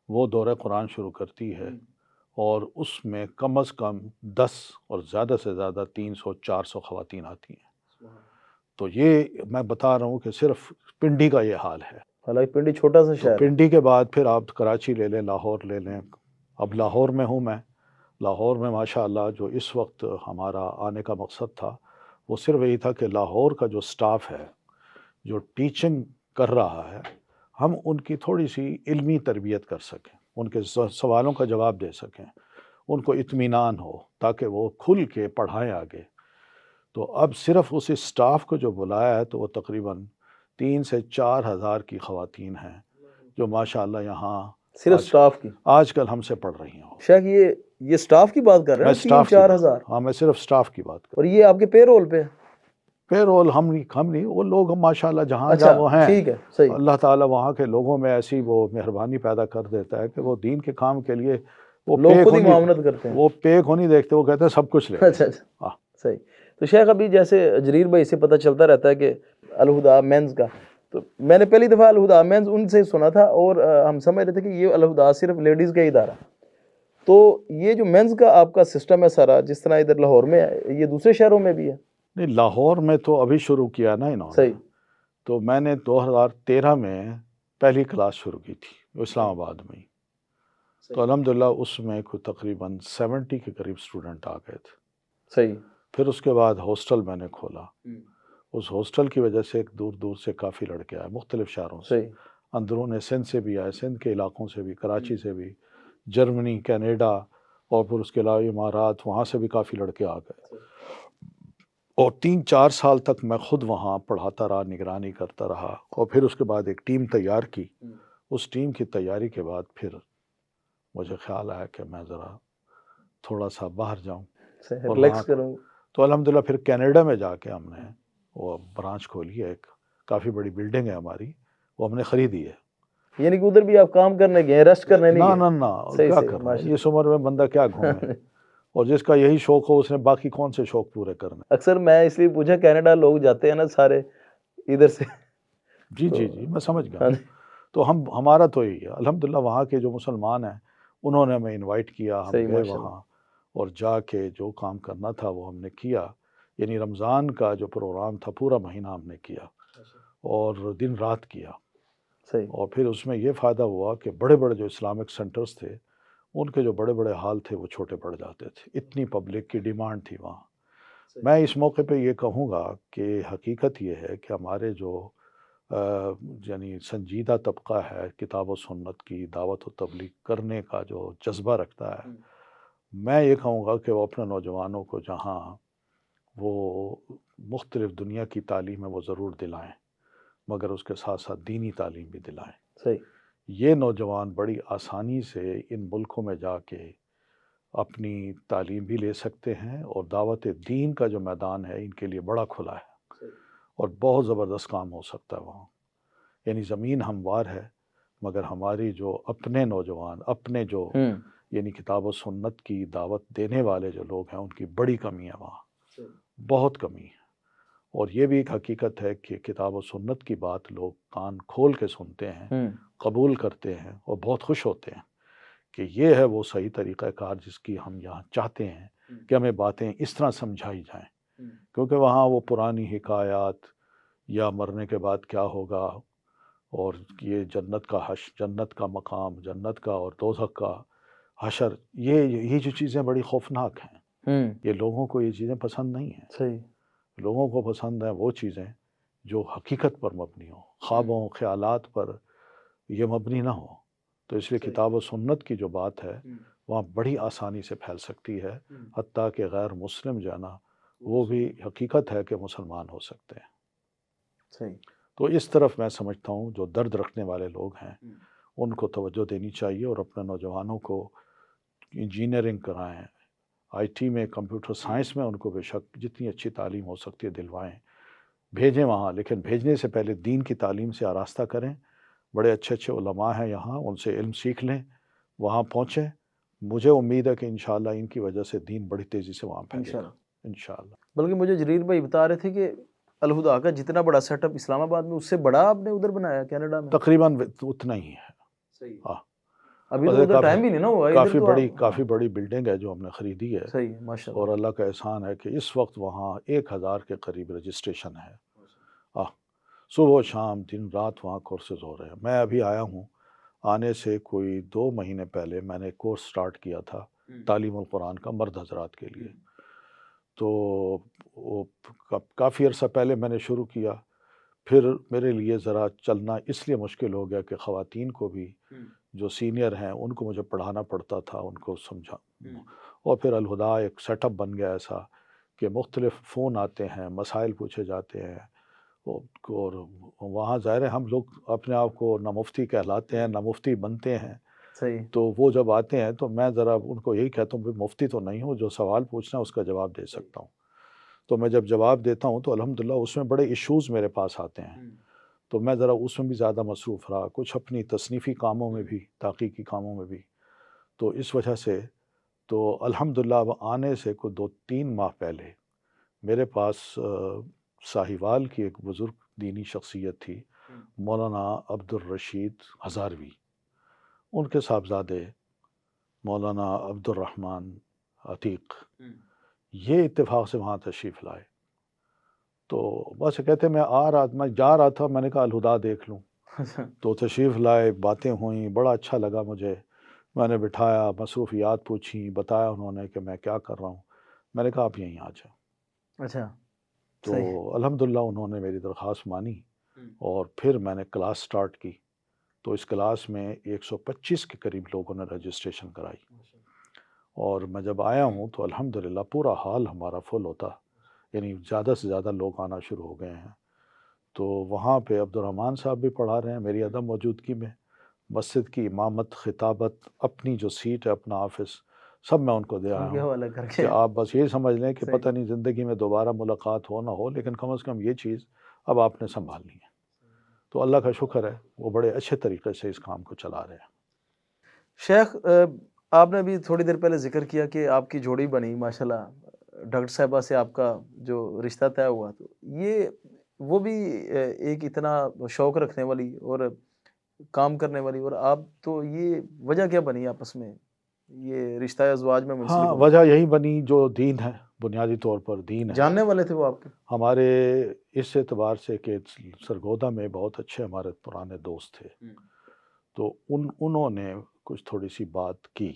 وہ دورہ قرآن شروع کرتی ہے، اور اس میں کم از کم 10 اور زیادہ سے زیادہ 300-400 خواتین آتی ہیں۔ تو یہ میں بتا رہا ہوں کہ صرف پنڈی کا یہ حال ہے، حالانکہ پنڈی چھوٹا سا شہر ہے۔ پنڈی کے بعد پھر آپ کراچی لے لیں، لاہور لے لیں۔ اب لاہور میں ہوں میں، لاہور میں ماشاءاللہ جو اس وقت ہمارا آنے کا مقصد تھا وہ صرف یہی تھا کہ لاہور کا جو سٹاف ہے جو ٹیچنگ کر رہا ہے، ہم ان کی تھوڑی سی علمی تربیت کر سکیں، ان کے سوالوں کا جواب دے سکیں، ان کو اطمینان ہو تاکہ وہ کھل کے پڑھائیں آگے۔ تو اب صرف اس سٹاف کو جو بلایا ہے تو وہ تقریباً 3 سے 4 ہزار کی خواتین ہیں جو ماشاءاللہ یہاں صرف سٹاف کی آج کل ہم سے پڑھ رہی ہیں۔ شیخ یہ سٹاف کی بات کر رہے ہیں، 3-4 ہزار؟ ہاں میں صرف سٹاف کی بات کر اور یہ آپ کے پے رول پہ؟ پے رول ہم نہیں، وہ لوگ ہم ماشاءاللہ جہاں جہاں وہ ہیں، ٹھیک ہے، صحیح۔ اللہ تعالیٰ وہاں کے لوگوں میں ایسی وہ مہربانی پیدا کر دیتا ہے کہ وہ دین کے کام کے لیے وہ لوگ خود ہی معاونت کرتے ہیں، وہ پیک ہو نہیں دیکھتے، وہ کہتے ہیں سب کچھ لے۔ اچھا صحیح۔ تو شیخ ابھی جیسے جریر بھائی سے پتہ چلتا رہتا ہے کہ الہدیٰ مینز کا، تو میں نے پہلی دفعہ الہدیٰ مینز ان سے سنا تھا، اور ہم سمجھ رہے تھے کہ یہ الہدیٰ صرف لیڈیز کا ادارہ، تو یہ جو مینز کا آپ کا سسٹم ہے سارا، جس طرح ادھر لاہور میں ہے، یہ دوسرے شہروں میں بھی ہے؟ نہیں، لاہور میں تو ابھی شروع کیا نا انہوں نے، صحیح۔ تو میں نے 2013 میں پہلی کلاس شروع کی تھی اسلام آباد میں، تو الحمدللہ اس میں کوئی تقریباً 70 کے قریب اسٹوڈنٹ آ گئے تھے۔ صحیح۔ پھر اس کے بعد ہاسٹل میں نے کھولا، اس ہاسٹل کی وجہ سے دور دور سے کافی لڑکے آئے، مختلف شہروں سے، اندرون سندھ سے بھی آئے، سندھ کے علاقوں سے بھی، کراچی سے بھی، جرمنی، کینیڈا، اور پھر اس کے علاوہ امارات، وہاں سے بھی کافی لڑکے آ گئے، اور 3-4 سال تک میں خود وہاں پڑھاتا رہا، نگرانی کرتا رہا، اور پھر اس کے بعد ایک ٹیم تیار کی۔ اس ٹیم کی تیاری کے بعد پھر مجھے خیال آیا کہ میں ذرا تھوڑا سا باہر جاؤں اور ریلیکس کروں، تو الحمدللہ پھر کینیڈا میں جا کے ہم نے وہ برانچ کھولی ہے، ایک کافی بڑی بلڈنگ ہے ہماری، وہ ہم نے خریدی ہے۔ یعنی کہ ادھر بھی آپ کام کرنے گئے، ریسٹ کرنے نہیں گئے؟ نہ کیا کر رہا ہے اس عمر میں بندہ، کیا گھومے، اور جس کا یہی شوق ہو اس نے باقی کون سے شوق پورے کرنے۔ اکثر میں اس لیے پوچھا، کینیڈا لوگ جاتے ہیں نا سارے ادھر سے۔ جی میں سمجھ گیا۔ تو ہمارا تو یہی ہے الحمدللہ، وہاں کے جو مسلمان ہیں انہوں نے ہمیں انوائٹ کیا، ہم گئے وہاں، اور جا کے جو کام کرنا تھا وہ ہم نے کیا، یعنی رمضان کا جو پروگرام تھا پورا مہینہ ہم نے کیا اور دن رات کیا، اور پھر اس میں یہ فائدہ ہوا کہ بڑے بڑے جو اسلامک سینٹرز تھے ان کے جو بڑے بڑے حال تھے وہ چھوٹے پڑ جاتے تھے، اتنی پبلک کی ڈیمانڈ تھی وہاں۔ میں اس موقع پہ یہ کہوں گا کہ حقیقت یہ ہے کہ ہمارے جو یعنی سنجیدہ طبقہ ہے کتاب و سنت کی دعوت و تبلیغ کرنے کا جو جذبہ رکھتا ہے، میں یہ کہوں گا کہ وہ اپنے نوجوانوں کو جہاں وہ مختلف دنیا کی تعلیم ہے وہ ضرور دلائیں، مگر اس کے ساتھ ساتھ دینی تعلیم بھی دلائیں۔ یہ نوجوان بڑی آسانی سے ان ملکوں میں جا کے اپنی تعلیم بھی لے سکتے ہیں، اور دعوت دین کا جو میدان ہے ان کے لیے بڑا کھلا ہے، اور بہت زبردست کام ہو سکتا ہے وہاں۔ یعنی زمین ہموار ہے، مگر ہماری جو اپنے نوجوان، اپنے جو یعنی کتاب و سنت کی دعوت دینے والے جو لوگ ہیں، ان کی بڑی کمی ہے وہاں، بہت کمی ہے۔ اور یہ بھی ایک حقیقت ہے کہ کتاب و سنت کی بات لوگ کان کھول کے سنتے ہیں، قبول کرتے ہیں اور بہت خوش ہوتے ہیں کہ یہ ہے وہ صحیح طریقہ کار جس کی ہم یہاں چاہتے ہیں کہ ہمیں باتیں اس طرح سمجھائی جائیں، کیونکہ وہاں وہ پرانی حکایات یا مرنے کے بعد کیا ہوگا، اور یہ جنت کا جنت کا مقام، جنت کا اور دوزخ کا حشر، یہ جو چیزیں بڑی خوفناک ہیں، یہ لوگوں کو یہ چیزیں پسند نہیں ہیں۔ صحیح۔ لوگوں کو پسند ہیں وہ چیزیں جو حقیقت پر مبنی ہوں، خوابوں خیالات پر یہ مبنی نہ ہو۔ تو اس لیے کتاب و سنت کی جو بات ہے وہاں بڑی آسانی سے پھیل سکتی ہے، حتیٰ کہ غیر مسلم جو ہے نا وہ بھی حقیقت ہے کہ مسلمان ہو سکتے ہیں۔ صحیح۔ تو اس طرف میں سمجھتا ہوں جو درد رکھنے والے لوگ ہیں ان کو توجہ دینی چاہیے، اور اپنے نوجوانوں کو انجینئرنگ کرائیں، آئی ٹی میں، کمپیوٹر سائنس میں ان کو بے شک جتنی اچھی تعلیم ہو سکتی ہے دلوائیں، بھیجیں وہاں، لیکن بھیجنے سے پہلے دین کی تعلیم سے آراستہ کریں۔ بڑے اچھے اچھے علماء ہیں یہاں، ان سے علم سیکھ لیں، وہاں پہنچیں۔ مجھے امید ہے کہ انشاءاللہ ان کی وجہ سے دین بڑی تیزی سے وہاں پھیلے گا انشاءاللہ۔ بلکہ مجھے جریر بھائی بتا رہے تھے کہ الہدا کا جتنا بڑا سیٹ اپ اسلام آباد میں، اس سے بڑا آپ نے ادھر بنایا کینیڈا میں؟ تقریباً اتنا ہی ہے۔ صحیح۔ ہاں، ابھی تو ادھر ٹائم بھی نہیں نا ہوا، کافی بڑی بلڈنگ ہے جو ہم نے خریدی ہے۔ صحیح، ماشاءاللہ۔ اور اللہ کا احسان ہے کہ اس وقت وہاں 1000 کے قریب رجسٹریشن ہے۔ صبح و شام دن رات وہاں کورسز ہو رہے ہیں۔ میں ابھی آیا ہوں، آنے سے کوئی 2 مہینے پہلے میں نے کورس سٹارٹ کیا تھا تعلیم القرآن کا مرد حضرات کے لیے۔ تو وہ کافی عرصہ پہلے میں نے شروع کیا، پھر میرے لیے ذرا چلنا اس لیے مشکل ہو گیا کہ خواتین کو بھی جو سینئر ہیں ان کو مجھے پڑھانا پڑتا تھا، ان کو سمجھا، اور پھر الہدا ایک سیٹ اپ بن گیا ایسا کہ مختلف فون آتے ہیں، مسائل پوچھے جاتے ہیں، اور وہاں ظاہر ہے ہم لوگ اپنے آپ کو نہ مفتی کہلاتے ہیں نہ مفتی بنتے ہیں۔ صحیح۔ تو وہ جب آتے ہیں تو میں ذرا ان کو یہی کہتا ہوں کہ مفتی تو نہیں ہوں، جو سوال پوچھنا ہے اس کا جواب دے سکتا ہوں۔ تو میں جب جواب دیتا ہوں تو الحمدللہ اس میں بڑے ایشوز میرے پاس آتے ہیں، تو میں ذرا اس میں بھی زیادہ مصروف رہا، کچھ اپنی تصنیفی کاموں میں بھی، تحقیقی کاموں میں بھی۔ تو اس وجہ سے تو الحمدللہ اب آنے سے کوئی 2-3 ماہ پہلے میرے پاس ساہیوال کی ایک بزرگ دینی شخصیت تھی، مولانا عبدالرشید ہزاروی، ان کے صاحبزادے مولانا عبدالرحمن عتیق، یہ اتفاق سے وہاں تشریف لائے۔ تو بس کہتے میں جا رہا تھا، میں نے کہا الہدا دیکھ لوں، تو تشریف لائے، باتیں ہوئیں، بڑا اچھا لگا مجھے، میں نے بٹھایا، مصروفیات پوچھی، بتایا انہوں نے کہ میں کیا کر رہا ہوں، میں نے کہا آپ یہیں آ جائیں۔ اچھا، تو الحمدللہ انہوں نے میری درخواست مانی، اور پھر میں نے کلاس سٹارٹ کی۔ تو اس کلاس میں 125 کے قریب لوگوں نے رجسٹریشن کرائی، اور میں جب آیا ہوں تو الحمدللہ پورا ہال ہمارا فل ہوتا، یعنی زیادہ سے زیادہ لوگ آنا شروع ہو گئے ہیں۔ تو وہاں پہ عبدالرحمن صاحب بھی پڑھا رہے ہیں میری عدم موجودگی میں، مسجد کی امامت، خطابت، اپنی جو سیٹ ہے، اپنا آفس، سب میں ان کو دے آیا ہوں کہ آپ بس یہ سمجھ لیں کہ پتہ نہیں زندگی میں دوبارہ ملاقات ہو نہ ہو، لیکن کم از کم یہ چیز اب آپ نے سنبھالنی ہے۔ تو اللہ کا شکر ہے وہ بڑے اچھے طریقے سے اس کام کو چلا رہے ہیں۔ شیخ، آپ نے بھی تھوڑی دیر پہلے ذکر کیا کہ آپ کی جوڑی بنی ماشاءاللہ، ڈاکٹر صاحبہ سے آپ کا جو رشتہ طے ہوا، تو یہ وہ بھی ایک اتنا شوق رکھنے والی اور کام کرنے والی، اور آپ تو یہ وجہ کیا بنی آپس میں یہ رشتہ ازواج میں منسلک ہونا؟ وجہ یہی بنی جو دین ہے، بنیادی طور پر دین ہے۔ جاننے والے تھے وہ آپ کے؟ ہمارے اس اعتبار سے کہ سرگودا میں بہت اچھے ہمارے پرانے دوست تھے، تو انہوں نے کچھ تھوڑی سی بات کی،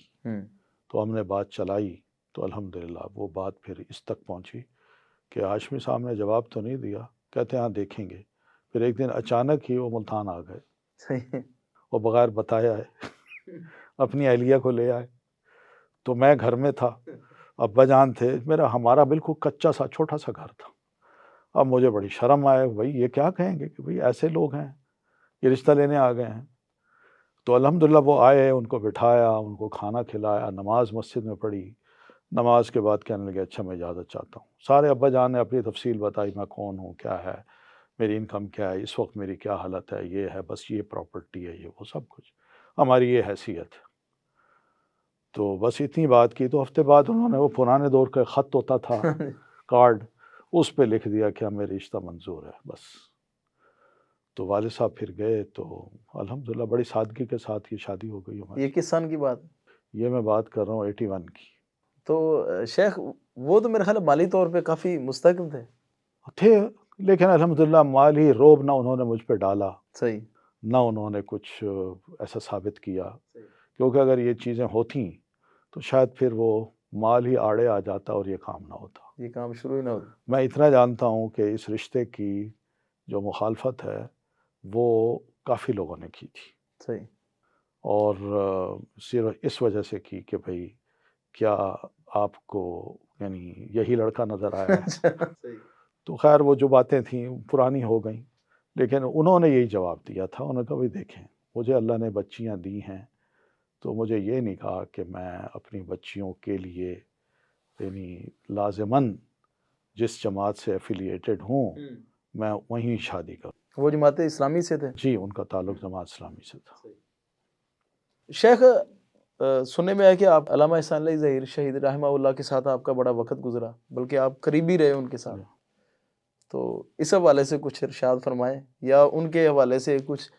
تو ہم نے بات چلائی، تو الحمدللہ وہ بات پھر اس تک پہنچی کہ ہاشمی صاحب نے جواب تو نہیں دیا، کہتے ہیں ہاں دیکھیں گے۔ پھر ایک دن اچانک ہی وہ ملتان آ گئے، صحیح، وہ بغیر بتایا ہے، اپنی اہلیہ کو لے آئے۔ تو میں گھر میں تھا، ابا جان تھے، ہمارا بالکل کچا سا چھوٹا سا گھر تھا۔ اب مجھے بڑی شرم آئے، بھائی یہ کیا کہیں گے کہ بھائی ایسے لوگ ہیں، یہ رشتہ لینے آ گئے ہیں۔ تو الحمدللہ وہ آئے، ان کو بٹھایا، ان کو کھانا کھلایا، نماز مسجد میں پڑھی۔ نماز کے بعد کہنے لگے اچھا میں اجازت چاہتا ہوں۔ سارے ابا جان نے اپنی تفصیل بتائی، میں کون ہوں، کیا ہے، میری انکم کیا ہے، اس وقت میری کیا حالت ہے، یہ ہے، بس یہ پراپرٹی ہے، یہ وہ سب کچھ، ہماری یہ حیثیت ہے۔ تو بس اتنی بات کی، تو ہفتے بعد انہوں نے وہ پرانے دور کا خط ہوتا تھا کارڈ، اس پہ لکھ دیا کہ ہمیں رشتہ منظور ہے بس۔ تو والد صاحب پھر گئے، تو الحمدللہ بڑی سادگی کے ساتھ یہ شادی ہو گئی ہماری۔ یہ کس سن کی بات؟ یہ میں بات کر رہا ہوں 81 کی۔ تو شیخ وہ تو میرے خیال ہے مالی طور پہ کافی مستقل تھے، لیکن الحمدللہ مالی روب نہ انہوں نے مجھ پہ ڈالا، صحیح، نہ انہوں نے کچھ ایسا ثابت کیا، کیونکہ اگر یہ چیزیں ہوتیں تو شاید پھر وہ مال ہی آڑے آ جاتا اور یہ کام نہ ہوتا۔ یہ کام شروع ہی نہ ہوتا۔ میں اتنا جانتا ہوں کہ اس رشتے کی جو مخالفت ہے وہ کافی لوگوں نے کی تھی، صحیح، اور صرف اس وجہ سے کی کہ بھئی کیا آپ کو یعنی یہی لڑکا نظر آیا ہے۔ صحیح، تو خیر وہ جو باتیں تھیں پرانی ہو گئیں، لیکن انہوں نے یہی جواب دیا تھا، انہوں نے کہا بھئی دیکھیں مجھے اللہ نے بچیاں دی ہیں، تو مجھے یہ نہیں کہا کہ میں اپنی بچیوں کے لیے یعنی لازماً جس جماعت سے ایفیلیٹڈ ہوں میں وہیں شادی کروں۔ وہ جماعت اسلامی سے تھے؟ جی، ان کا تعلق جماعت اسلامی سے تھا۔ شیخ سننے میں آیا کہ آپ علامہ احسان اللہ ظہیر شہید رحمہ اللہ کے ساتھ آپ کا بڑا وقت گزرا، بلکہ آپ قریبی رہے ان کے ساتھ، تو اس حوالے سے کچھ ارشاد فرمائیں، یا ان کے حوالے سے کچھ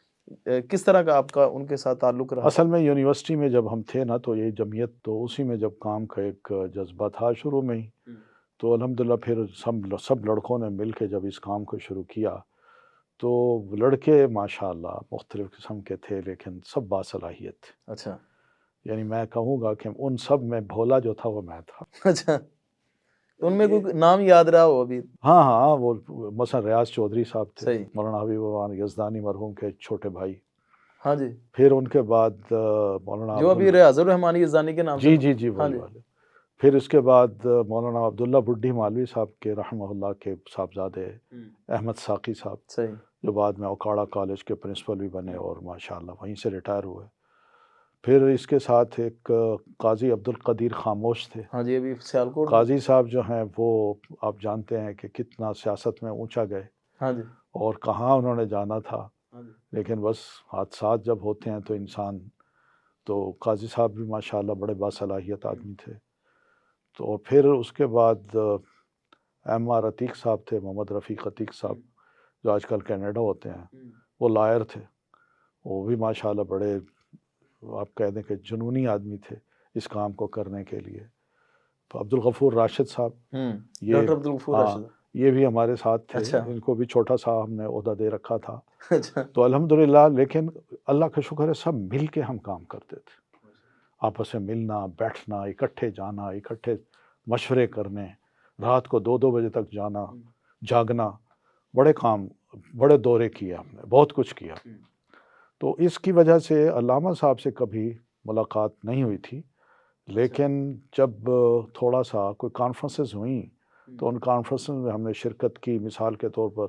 کس طرح کا آپ کا ان کے ساتھ تعلق رہا؟ اصل میں یونیورسٹی میں جب ہم تھے نا، تو یہ جمعیت تو اسی میں جب کام کا ایک جذبہ تھا شروع میں ہی، تو الحمدللہ پھر سب لڑکوں نے مل کے جب اس کام کو شروع کیا، تو لڑکے ماشاءاللہ مختلف قسم کے تھے، لیکن سب باصلاحیت تھے۔ اچھا یعنی میں کہوں گا کہ ان سب میں بھولا جو تھا وہ میں تھا۔ اچھا، تو ان میں کوئی نام یاد رہا ہو ابھی؟ ہاں، وہ مثلا ریاض چودھری صاحب تھے، صحیح، مولانا حبیب الرحمن یزدانی مرحوم کے چھوٹے بھائی۔ ہاں جی، پھر ان کے بعد مولانا جو ابھی ریاض الرحمان یزدانی کے نام سے، جی ہاں وہی جی، والے۔ پھر اس کے بعد مولانا عبداللہ بڈھی مالوی صاحب کے رحمہ اللہ کے صاحبزادے احمد ساقی صاحب، صحیح، جو بعد میں اوکاڑا کالج کے پرنسپل بھی بنے اور ماشاءاللہ وہیں سے ریٹائر ہوئے۔ پھر اس کے ساتھ ایک قاضی عبدالقدیر خاموش تھے۔ ہاں جی، ابھی سیالکوٹ قاضی صاحب جو ہیں وہ آپ جانتے ہیں کہ کتنا سیاست میں اونچا گئے، ہاں جی، اور کہاں انہوں نے جانا تھا، لیکن بس حادثات جب ہوتے ہیں تو انسان، تو قاضی صاحب بھی ماشاءاللہ بڑے باصلاحیت آدمی تھے۔ تو پھر اس کے بعد ایم آر عتیق صاحب تھے، محمد رفیق عتیق صاحب، جو آج کل کینیڈا ہوتے ہیں، وہ لائر تھے، وہ بھی ماشاءاللہ بڑے آپ کہہ دیں کہ جنونی آدمی تھے اس کام کو کرنے کے لیے۔ عبدالغفور راشد صاحب، یہ ڈاکٹر عبدالغفور ہاں راشد، یہ بھی ہمارے ساتھ تھے، اچھا، ان کو بھی چھوٹا سا ہم نے عہدہ دے رکھا تھا۔ اچھا، تو الحمدللہ، لیکن اللہ کا شکر ہے سب مل کے ہم کام کرتے تھے، آپس میں ملنا، بیٹھنا، اکٹھے جانا، اکٹھے مشورے کرنے، رات کو 2 بجے تک جانا، جاگنا، بڑے دورے کیے ہم نے، بہت کچھ کیا۔ تو اس کی وجہ سے علامہ صاحب سے کبھی ملاقات نہیں ہوئی تھی، لیکن جب تھوڑا سا کوئی کانفرنسز ہوئیں تو ان کانفرنسز میں ہم نے شرکت کی۔ مثال کے طور پر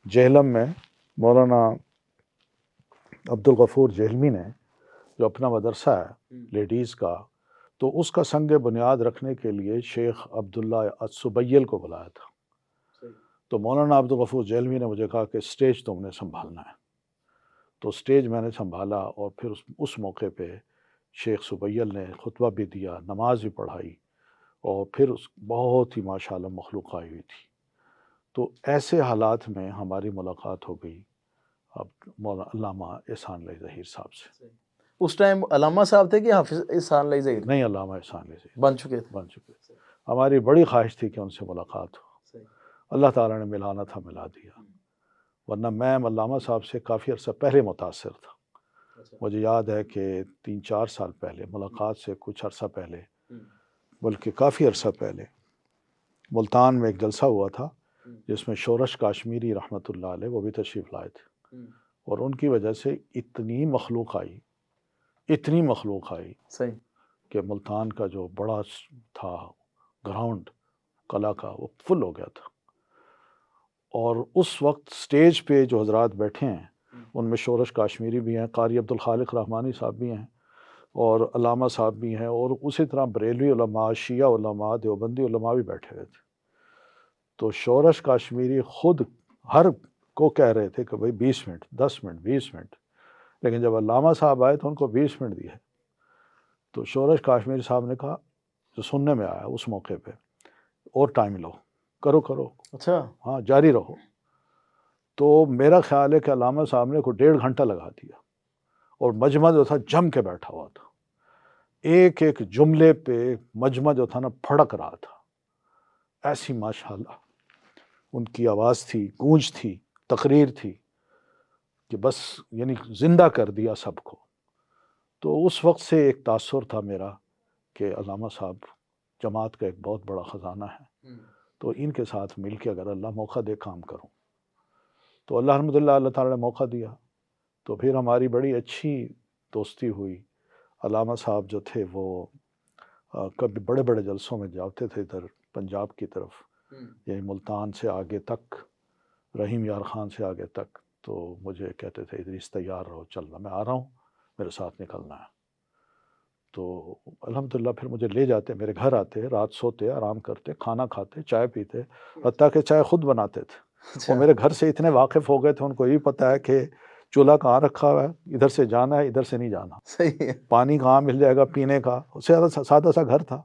جہلم میں مولانا عبدالغفور جہلمی نے جو اپنا مدرسہ ہے لیڈیز کا، تو اس کا سنگ بنیاد رکھنے کے لیے شیخ عبداللہ السبیل کو بلایا تھا۔ تو مولانا عبدالغفور جہلمی نے مجھے کہا کہ اسٹیج تم نے سنبھالنا ہے، تو اسٹیج میں نے سنبھالا، اور پھر اس موقع پہ شیخ سبیل نے خطبہ بھی دیا، نماز بھی پڑھائی، اور پھر بہت ہی ماشاءاللہ مخلوق آئی ہوئی تھی۔ تو ایسے حالات میں ہماری ملاقات ہو گئی اب مولانا علامہ احسان اللہ ظہیر صاحب سے۔ اس ٹائم علامہ صاحب تھے کہ حافظ احسان اللہ ظہیر نہیں، علامہ احسان اللہ ظہیر بن چکے تھے؟ بن چکے۔ ہماری بڑی خواہش تھی کہ ان سے ملاقات ہو، اللہ تعالیٰ نے ملانا تھا ملا دیا، ورنہ میں علامہ صاحب سے کافی عرصہ پہلے متاثر تھا۔ مجھے یاد ہے کہ 3-4 سال پہلے ملاقات سے کچھ عرصہ پہلے، بلکہ کافی عرصہ پہلے، ملتان میں ایک جلسہ ہوا تھا جس میں شورش کاشمیری رحمۃ اللہ علیہ وہ بھی تشریف لائے تھے، اور ان کی وجہ سے اتنی مخلوق آئی صحیح، کہ ملتان کا جو بڑا تھا گراؤنڈ قلعہ کا وہ فل ہو گیا تھا۔ اور اس وقت سٹیج پہ جو حضرات بیٹھے ہیں ان میں شورش کاشمیری بھی ہیں، قاری عبدالخالق رحمانی صاحب بھی ہیں، اور علامہ صاحب بھی ہیں، اور اسی طرح بریلوی علماء، شیعہ علماء، دیوبندی علماء بھی بیٹھے ہوئے تھے۔ تو شورش کاشمیری خود ہر کو کہہ رہے تھے کہ بھائی 20 منٹ 10 منٹ 20 منٹ، لیکن جب علامہ صاحب آئے تو ان کو 20 منٹ دیے. تو شورش کاشمیری صاحب نے کہا، جو سننے میں آیا اس موقع پہ، اور ٹائم لو، کرو کرو، اچھا ہاں جاری رہو. تو میرا خیال ہے کہ علامہ صاحب نے کوئی 1.5 گھنٹہ لگا دیا، اور مجمع جو تھا جم کے بیٹھا ہوا تھا، ایک ایک جملے پہ مجمع جو تھا نا پھڑک رہا تھا. ایسی ماشاءاللہ ان کی آواز تھی، گونج تھی، تقریر تھی کہ بس یعنی زندہ کر دیا سب کو. تو اس وقت سے ایک تاثر تھا میرا کہ علامہ صاحب جماعت کا ایک بہت بڑا خزانہ ہے، تو ان کے ساتھ مل کے اگر اللہ موقع دے کام کروں. تو الحمدللہ اللہ تعالیٰ نے موقع دیا، تو پھر ہماری بڑی اچھی دوستی ہوئی. علامہ صاحب جو تھے وہ کبھی بڑے بڑے جلسوں میں جاتے تھے ادھر پنجاب کی طرف، یعنی ملتان سے آگے تک، رحیم یار خان سے آگے تک. تو مجھے کہتے تھے ادریس تیار رہو، چلنا میں آ رہا ہوں، میرے ساتھ نکلنا ہے. تو الحمدللہ پھر مجھے لے جاتے، میرے گھر آتے، رات سوتے، آرام کرتے، کھانا کھاتے، چائے پیتے، حتیٰ کہ چائے خود بناتے تھے. وہ میرے گھر سے اتنے واقف ہو گئے تھے، ان کو یہ پتہ ہے کہ چولہا کہاں رکھا ہوا ہے، ادھر سے جانا ہے، ادھر سے نہیں جانا، صحیح ہے. پانی کہاں مل جائے گا پینے کا. اس سے سادہ سا گھر تھا،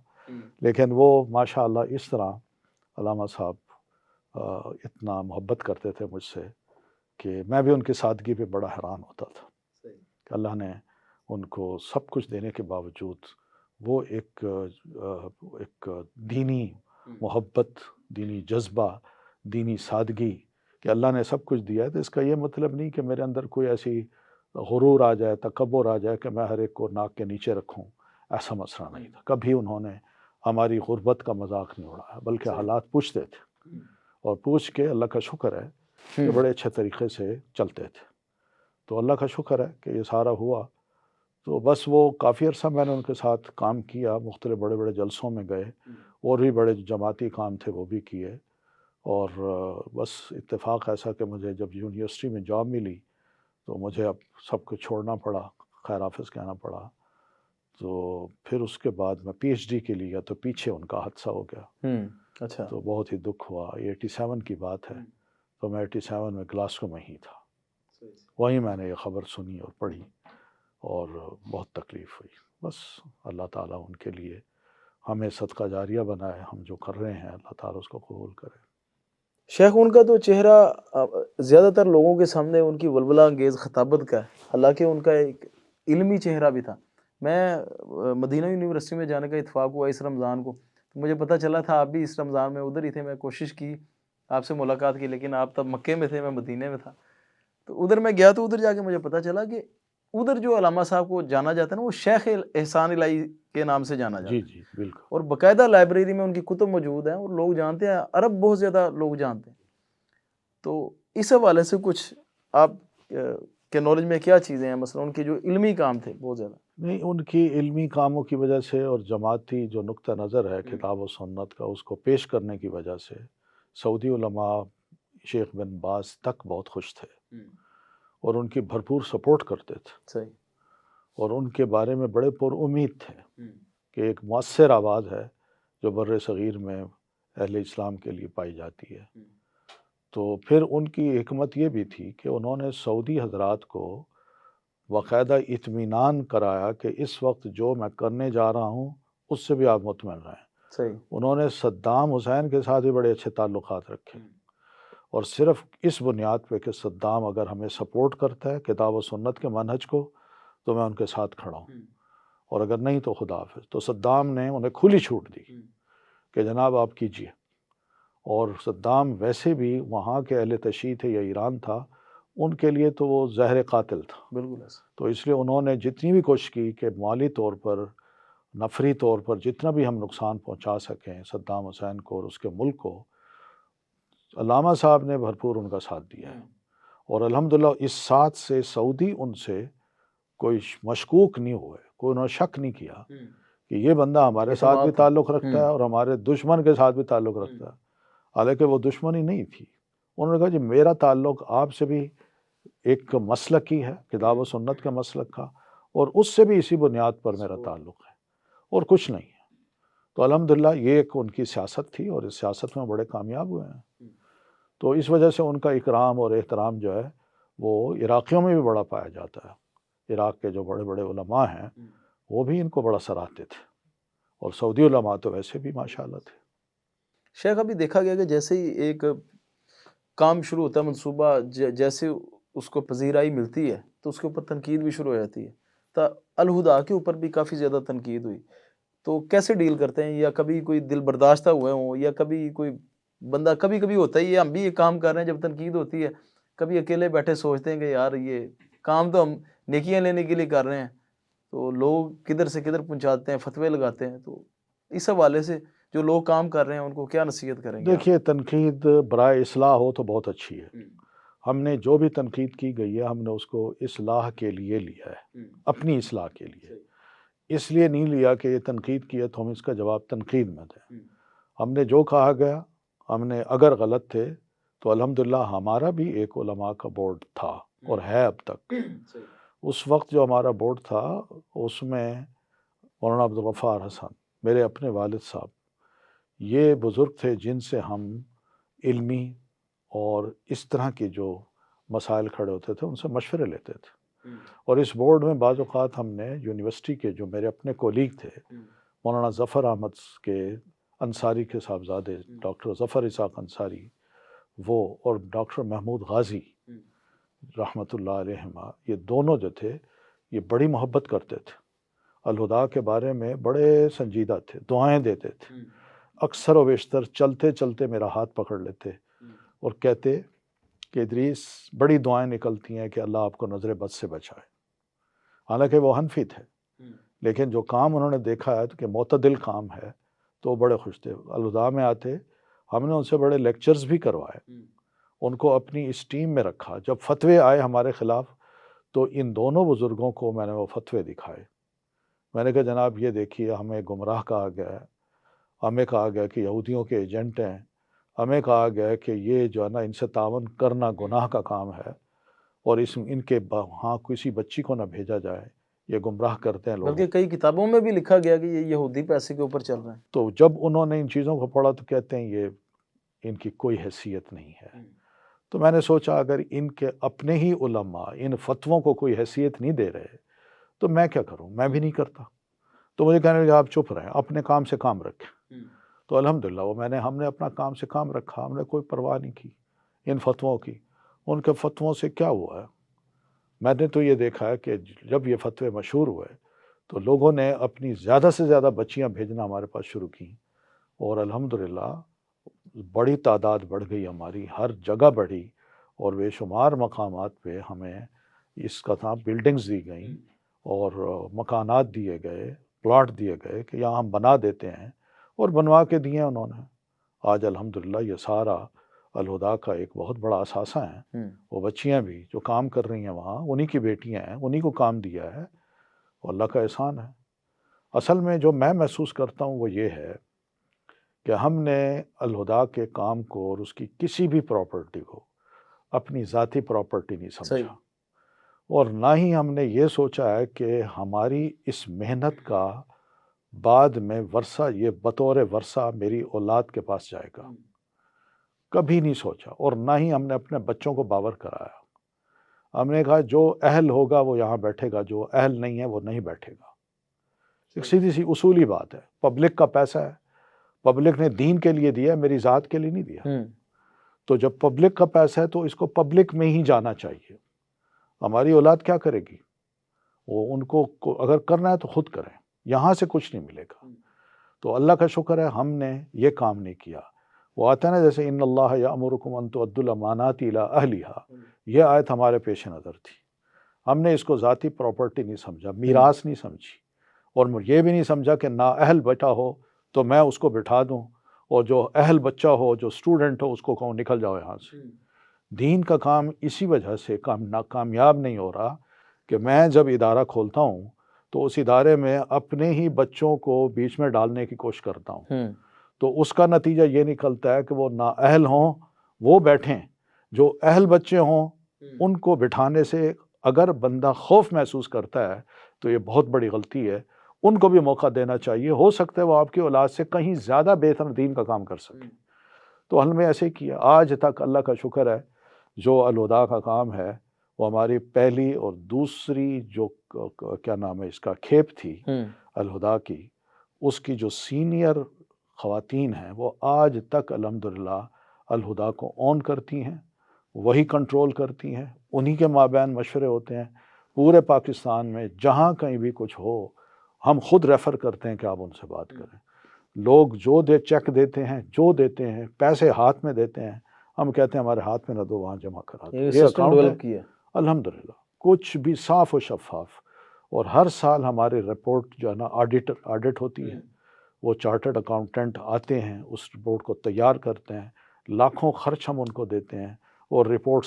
لیکن وہ ماشاءاللہ اس طرح علامہ صاحب اتنا محبت کرتے تھے مجھ سے کہ میں بھی ان کی سادگی پہ بڑا حیران ہوتا تھا کہ اللہ نے ان کو سب کچھ دینے کے باوجود وہ ایک دینی محبت، دینی جذبہ، دینی سادگی، کہ اللہ نے سب کچھ دیا ہے. تو اس کا یہ مطلب نہیں کہ میرے اندر کوئی ایسی غرور آ جائے، تکبر آ جائے کہ میں ہر ایک کو ناک کے نیچے رکھوں. ایسا مسئلہ نہیں تھا. کبھی انہوں نے ہماری غربت کا مذاق نہیں اڑایا، بلکہ حالات پوچھتے تھے، اور پوچھ کے اللہ کا شکر ہے کہ بڑے اچھے طریقے سے چلتے تھے. تو اللہ کا شکر ہے کہ یہ سارا ہوا. تو بس وہ کافی عرصہ میں نے ان کے ساتھ کام کیا، مختلف بڑے بڑے جلسوں میں گئے، اور بھی بڑے جماعتی کام تھے وہ بھی کیے. اور بس اتفاق ایسا کہ مجھے جب یونیورسٹی میں جاب ملی تو مجھے اب سب کچھ چھوڑنا پڑا، خیر حافظ کہنا پڑا. تو پھر اس کے بعد میں پی ایچ ڈی کے لیے گیا تو پیچھے ان کا حادثہ ہو گیا. اچھا. تو بہت ہی دکھ ہوا. 87 کی بات ہے، تو میں 87 میں گلاسگو میں ہی تھا. وہیں میں نے یہ خبر سنی اور پڑھی، اور بہت تکلیف ہوئی. بس اللہ تعالیٰ ان کے لیے ہمیں صدقہ جاریہ بنائے. ہم جو کر رہے ہیں اللہ تعالیٰ اس کو قبول کرے. شیخ، ان کا تو چہرہ زیادہ تر لوگوں کے سامنے ان کی ولولہ انگیز خطابت کا ہے، حالانکہ ان کا ایک علمی چہرہ بھی تھا. میں مدینہ یونیورسٹی میں جانے کا اتفاق ہوا اس رمضان کو، تو مجھے پتہ چلا تھا آپ بھی اس رمضان میں ادھر ہی تھے. میں کوشش کی آپ سے ملاقات کی، لیکن آپ تب مکے میں تھے، میں مدینہ میں تھا. تو ادھر میں گیا تو ادھر جا کے مجھے پتہ چلا کہ ادھر جو علامہ صاحب کو جانا جاتا ہے نا، وہ شیخ احسان الہی کے نام سے جانا جاتا ہے. جی بالکل. اور باقاعدہ لائبریری میں ان کی کتب موجود ہیں، اور لوگ جانتے ہیں، عرب بہت زیادہ لوگ جانتے ہیں. تو اس حوالے سے کچھ آپ کے نالج میں کیا چیزیں ہیں، مثلا ان کے جو علمی کام تھے بہت زیادہ؟ نہیں، ان کی علمی کاموں کی وجہ سے اور جماعتی جو نقطہ نظر ہے کتاب و سنت کا، اس کو پیش کرنے کی وجہ سے سعودی علماء شیخ بن باز تک بہت خوش تھے، اور ان کی بھرپور سپورٹ کرتے تھے. صحیح. اور ان کے بارے میں بڑے پر امید تھے کہ ایک مؤثر آواز ہے جو بر صغیر میں اہل اسلام کے لیے پائی جاتی ہے. تو پھر ان کی حکمت یہ بھی تھی کہ انہوں نے سعودی حضرات کو باقاعدہ اطمینان کرایا کہ اس وقت جو میں کرنے جا رہا ہوں اس سے بھی آپ مطمئن رہیں. صحیح. انہوں نے صدام حسین کے ساتھ بھی بڑے اچھے تعلقات رکھے، اور صرف اس بنیاد پہ کہ صدام اگر ہمیں سپورٹ کرتا ہے کتاب و سنت کے منہج کو تو میں ان کے ساتھ کھڑا ہوں، اور اگر نہیں تو خدا حافظ. تو صدام نے انہیں کھلی چھوٹ دی کہ جناب آپ کیجئے. اور صدام ویسے بھی وہاں کے اہل تشیع تھے یا ایران تھا، ان کے لیے تو وہ زہر قاتل تھا. بالکل ایسا. تو اس لیے انہوں نے جتنی بھی کوشش کی کہ مالی طور پر، نفری طور پر جتنا بھی ہم نقصان پہنچا سکیں صدام حسین کو اور اس کے ملک کو، علامہ صاحب نے بھرپور ان کا ساتھ دیا ہے. اور الحمدللہ اس ساتھ سے سعودی ان سے کوئی مشکوک نہیں ہوئے، کوئی انہوں نے شک نہیں کیا کہ یہ بندہ ہمارے ساتھ بھی تعلق رکھتا ہے اور ہمارے دشمن کے ساتھ بھی تعلق رکھتا ہے. حالانکہ وہ دشمنی نہیں تھی. انہوں نے کہا جی میرا تعلق آپ سے بھی ایک مسلک ہی ہے، کتاب و سنت کے مسلک کا، اور اس سے بھی اسی بنیاد پر میرا تعلق ہے، اور کچھ نہیں ہے. تو الحمدللہ یہ ایک ان کی سیاست تھی، اور اس سیاست میں بڑے کامیاب ہوئے ہیں. تو اس وجہ سے ان کا اکرام اور احترام جو ہے وہ عراقیوں میں بھی بڑا پایا جاتا ہے۔ عراق کے جو بڑے بڑے علماء ہیں وہ بھی ان کو بڑا سراہتے تھے، اور سعودی علماء تو ویسے بھی ماشاءاللہ تھے۔ شیخ ابھی دیکھا گیا کہ جیسے ہی ایک کام شروع ہوتا ہے، منصوبہ جیسے اس کو پذیرائی ملتی ہے تو اس کے اوپر تنقید بھی شروع ہو جاتی ہے۔ تو الہدا کے اوپر بھی کافی زیادہ تنقید ہوئی، تو کیسے ڈیل کرتے ہیں؟ یا کبھی کوئی دل برداشتہ ہوئے ہوں، یا کبھی کوئی بندہ کبھی کبھی ہوتا ہی ہے، ہم بھی یہ کام کر رہے ہیں، جب تنقید ہوتی ہے کبھی اکیلے بیٹھے سوچتے ہیں کہ یار یہ کام تو ہم نیکیاں لینے کے لیے کر رہے ہیں، تو لوگ کدھر سے کدھر پہنچاتے ہیں، فتوے لگاتے ہیں، تو اس حوالے سے جو لوگ کام کر رہے ہیں ان کو کیا نصیحت کریں گے آپ؟ دیکھیے، تنقید برائے اصلاح ہو تو بہت اچھی ہے۔ ہم نے جو بھی تنقید کی گئی ہے ہم نے اس کو اصلاح کے لیے لیا ہے، اپنی اصلاح کے لیے، اس لیے نہیں لیا کہ یہ تنقید کی ہے تو ہم اس کا جواب تنقید میں دیں۔ ہم نے جو کہا گیا، ہم نے اگر غلط تھے تو الحمدللہ ہمارا بھی ایک علماء کا بورڈ تھا اور ہے اب تک۔ اس وقت جو ہمارا بورڈ تھا اس میں مولانا عبدالغفار حسن، میرے اپنے والد صاحب، یہ بزرگ تھے جن سے ہم علمی اور اس طرح کے جو مسائل کھڑے ہوتے تھے ان سے مشورے لیتے تھے۔ اور اس بورڈ میں بعض اوقات ہم نے یونیورسٹی کے جو میرے اپنے کولیگ تھے، مولانا ظفر احمد کے انصاری کے صاحبزادے ڈاکٹر ظفر اسحاق انصاری، وہ اور ڈاکٹر محمود غازی رحمۃ اللہ علیہما، یہ دونوں جو تھے یہ بڑی محبت کرتے تھے، الہدا کے بارے میں بڑے سنجیدہ تھے، دعائیں دیتے تھے۔ اکثر و بیشتر چلتے چلتے میرا ہاتھ پکڑ لیتے اور کہتے کہ ادریس بڑی دعائیں نکلتی ہیں کہ اللہ آپ کو نظر بد سے بچائے۔ حالانکہ وہ حنفی تھے، لیکن جو کام انہوں نے دیکھا ہے کہ معتدل کام ہے تو وہ بڑے خوش تھے۔ الہدا میں آتے، ہم نے ان سے بڑے لیکچرز بھی کروائے، ان کو اپنی اس ٹیم میں رکھا۔ جب فتوے آئے ہمارے خلاف تو ان دونوں بزرگوں کو میں نے وہ فتوے دکھائے۔ میں نے کہا جناب یہ دیکھیے، ہمیں گمراہ کہا گیا ہے، ہمیں کہا گیا کہ یہودیوں کے ایجنٹ ہیں، ہمیں کہا گیا کہ یہ جو ہے نا ان سے تعاون کرنا گناہ کا کام ہے، اور ان کے ہاں کسی بچی کو نہ بھیجا جائے، یہ گمراہ کرتے ہیں لوگوں۔ بلکہ کئی کتابوں میں بھی لکھا گیا کہ یہ یہودی پیسے کے اوپر چل رہے ہیں۔ تو جب انہوں نے ان چیزوں کو پڑھا تو کہتے ہیں یہ ان کی کوئی حیثیت نہیں ہے۔ تو میں نے سوچا اگر ان کے اپنے ہی علماء ان فتووں کو کوئی حیثیت نہیں دے رہے تو میں کیا کروں، میں بھی نہیں کرتا۔ تو مجھے کہنے لگے آپ چپ رہیں، اپنے کام سے کام رکھیں۔ تو الحمدللہ ہم نے اپنا کام سے کام رکھا، ہم نے کوئی پرواہ نہیں کی ان فتووں کی۔ ان کے فتووں سے کیا ہوا ہے، میں نے تو یہ دیکھا ہے کہ جب یہ فتوے مشہور ہوئے تو لوگوں نے اپنی زیادہ سے زیادہ بچیاں بھیجنا ہمارے پاس شروع کی، اور الحمدللہ بڑی تعداد بڑھ گئی ہماری، ہر جگہ بڑھی، اور بے شمار مقامات پہ ہمیں اس کا تھا بلڈنگز دی گئیں اور مکانات دیے گئے، پلاٹ دیے گئے کہ یہاں ہم بنا دیتے ہیں، اور بنوا کے دیے انہوں نے۔ آج الحمدللہ یہ سارا الہدا کا ایک بہت بڑا اثاثہ ہے۔ وہ بچیاں بھی جو کام کر رہی ہیں وہاں انہی کی بیٹیاں ہیں، انہی کو کام دیا ہے، اور اللہ کا احسان ہے۔ اصل میں جو میں محسوس کرتا ہوں وہ یہ ہے کہ ہم نے الہدا کے کام کو اور اس کی کسی بھی پراپرٹی کو اپنی ذاتی پراپرٹی نہیں سمجھا، اور نہ ہی ہم نے یہ سوچا ہے کہ ہماری اس محنت کا بعد میں ورثہ، یہ بطور ورثہ میری اولاد کے پاس جائے گا، کبھی نہیں سوچا۔ اور نہ ہی ہم نے اپنے بچوں کو باور کرایا۔ ہم نے کہا جو اہل ہوگا وہ یہاں بیٹھے گا، جو اہل نہیں ہے وہ نہیں بیٹھے گا۔ ایک سیدھی سی اصولی بات ہے، پبلک کا پیسہ ہے، پبلک نے دین کے لیے دیا، میری ذات کے لیے نہیں دیا۔ تو جب پبلک کا پیسہ ہے تو اس کو پبلک میں ہی جانا چاہیے۔ ہماری اولاد کیا کرے گی؟ وہ ان کو اگر کرنا ہے تو خود کریں، یہاں سے کچھ نہیں ملے گا۔ تو اللہ کا شکر ہے ہم نے یہ کام نہیں کیا۔ وہ آتا ہے نا جیسے ان اللہ یأمرکم ان تؤدوا الامانات الی اہلھا، یہ آیت ہمارے پیش نظر تھی۔ ہم نے اس کو ذاتی پراپرٹی نہیں سمجھا، میراث نہیں سمجھی، اور یہ بھی نہیں سمجھا کہ نااہل بیٹا ہو تو میں اس کو بٹھا دوں، اور جو اہل بچہ ہو، جو اسٹوڈنٹ ہو، اس کو کہوں نکل جاؤ یہاں سے۔ دین کا کام اسی وجہ سے کامیاب نہیں ہو رہا کہ میں جب ادارہ کھولتا ہوں تو اس ادارے میں اپنے ہی بچوں کو بیچ میں ڈالنے کی کوشش کرتا ہوں، تو اس کا نتیجہ یہ نکلتا ہے کہ وہ نااہل ہوں وہ بیٹھیں، جو اہل بچے ہوں ان کو بٹھانے سے اگر بندہ خوف محسوس کرتا ہے تو یہ بہت بڑی غلطی ہے۔ ان کو بھی موقع دینا چاہیے، ہو سکتا ہے وہ آپ کی اولاد سے کہیں زیادہ بہتر دین کا کام کر سکے۔ تو ہم نے ایسے کیا. آج تک اللہ کا شکر ہے جو الہدا کا کام ہے وہ ہماری پہلی اور دوسری جو کیا نام ہے اس کا کھیپ تھی الہدا کی، اس کی جو سینئر خواتین ہیں وہ آج تک الحمدللہ الہدا کو اون کرتی ہیں، وہی کنٹرول کرتی ہیں، انہی کے مابین مشورے ہوتے ہیں. پورے پاکستان میں جہاں کہیں بھی کچھ ہو ہم خود ریفر کرتے ہیں کہ آپ ان سے بات کریں. لوگ جو چیک دیتے ہیں، جو دیتے ہیں، پیسے ہاتھ میں دیتے ہیں، ہم کہتے ہیں ہمارے ہاتھ میں نہ دو، وہاں جمع کرا دو. یہ اکاؤنٹ ہے الحمدللہ کچھ بھی صاف و شفاف. اور ہر سال ہماری رپورٹ جو ہے نا آڈٹ ہوتی ہے، وہ چارٹرڈ اکاؤنٹنٹ آتے ہیں، اس رپورٹ کو تیار کرتے ہیں، لاکھوں خرچ ہم ان کو دیتے ہیں، اور رپورٹ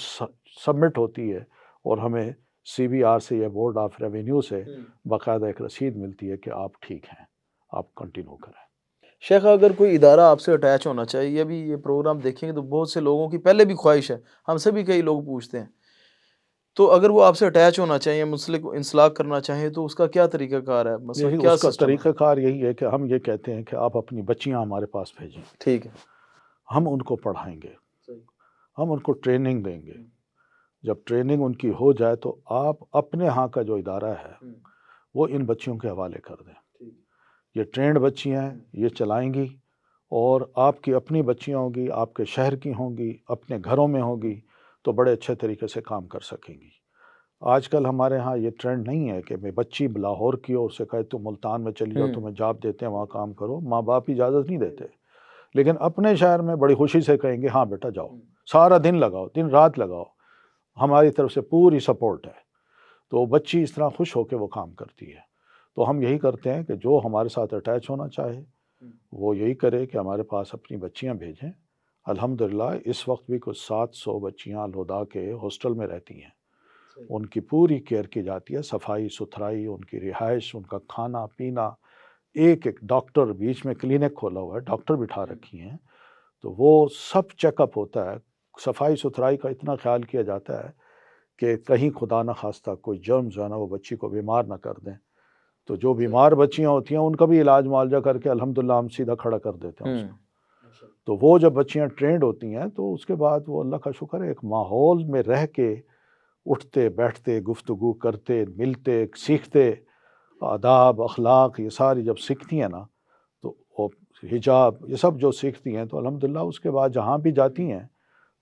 سبمٹ ہوتی ہے، اور ہمیں سی بی آر سے یا بورڈ آف ریونیو سے باقاعدہ ایک رسید ملتی ہے کہ آپ ٹھیک ہیں، آپ کنٹینیو کریں. شیخ اگر کوئی ادارہ آپ سے اٹیچ ہونا چاہیے، ابھی یہ پروگرام دیکھیں گے تو بہت سے لوگوں کی پہلے بھی خواہش ہے، ہم سے بھی کئی لوگ پوچھتے ہیں، تو اگر وہ آپ سے اٹیچ ہونا چاہیے، مسئلے کو انسلاک کرنا چاہیں تو اس کا کیا طریقہ کار ہے؟ مثلا یہی کیا اس کا سسٹم طریقہ کار یہی ہے کہ ہم یہ کہتے ہیں کہ آپ اپنی بچیاں ہمارے پاس بھیجیں، ٹھیک ہے، ہم ان کو پڑھائیں گے، ہم ان کو ٹریننگ دیں گے. جب ٹریننگ ان کی ہو جائے تو آپ اپنے ہاں کا جو ادارہ ہے وہ ان بچیوں کے حوالے کر دیں. یہ ٹرینڈ بچیاں ہیں، یہ چلائیں گی، اور آپ کی اپنی بچیاں ہوں گی، آپ کے شہر کی ہوں گی، اپنے گھروں میں ہوں گی، تو بڑے اچھے طریقے سے کام کر سکیں گی. آج کل ہمارے ہاں یہ ٹرینڈ نہیں ہے کہ میں بچی لاہور کی اور اسے کہے تم ملتان میں چلی جاؤ، تمہیں جاب دیتے ہیں وہاں کام کرو. ماں باپ اجازت نہیں دیتے، لیکن اپنے شہر میں بڑی خوشی سے کہیں گے ہاں بیٹا جاؤ، سارا دن لگاؤ، دن رات لگاؤ، ہماری طرف سے پوری سپورٹ ہے. تو بچی اس طرح خوش ہو کے وہ کام کرتی ہے. تو ہم یہی کرتے ہیں کہ جو ہمارے ساتھ اٹیچ ہونا چاہے وہ یہی کرے کہ ہمارے پاس اپنی بچیاں بھیجیں. الحمدللہ اس وقت بھی کچھ 700 بچیاں الہدا کے ہاسٹل میں رہتی ہیں، ان کی پوری کیئر کی جاتی ہے، صفائی ستھرائی، ان کی رہائش، ان کا کھانا پینا. ایک ڈاکٹر بیچ میں کلینک کھولا ہوا ہے، ڈاکٹر بٹھا رکھی ہیں، تو وہ سب چیک اپ ہوتا ہے. صفائی ستھرائی کا اتنا خیال کیا جاتا ہے کہ کہیں خدا نہ خواستہ کوئی جرم جو ہے نا وہ بچی کو بیمار نہ کر دیں. تو جو بیمار بچیاں ہوتی ہیں ان کا بھی علاج معالجہ کر کے الحمدللہ ہم سیدھا کھڑا کر دیتے ہیں اس کو. تو وہ جب بچیاں ٹرینڈ ہوتی ہیں تو اس کے بعد وہ اللہ کا شکر ہے ایک ماحول میں رہ کے اٹھتے بیٹھتے گفتگو کرتے ملتے سیکھتے، آداب اخلاق یہ ساری جب سیکھتی ہیں نا، تو وہ حجاب یہ سب جو سیکھتی ہیں تو الحمدللہ اس کے بعد جہاں بھی جاتی ہیں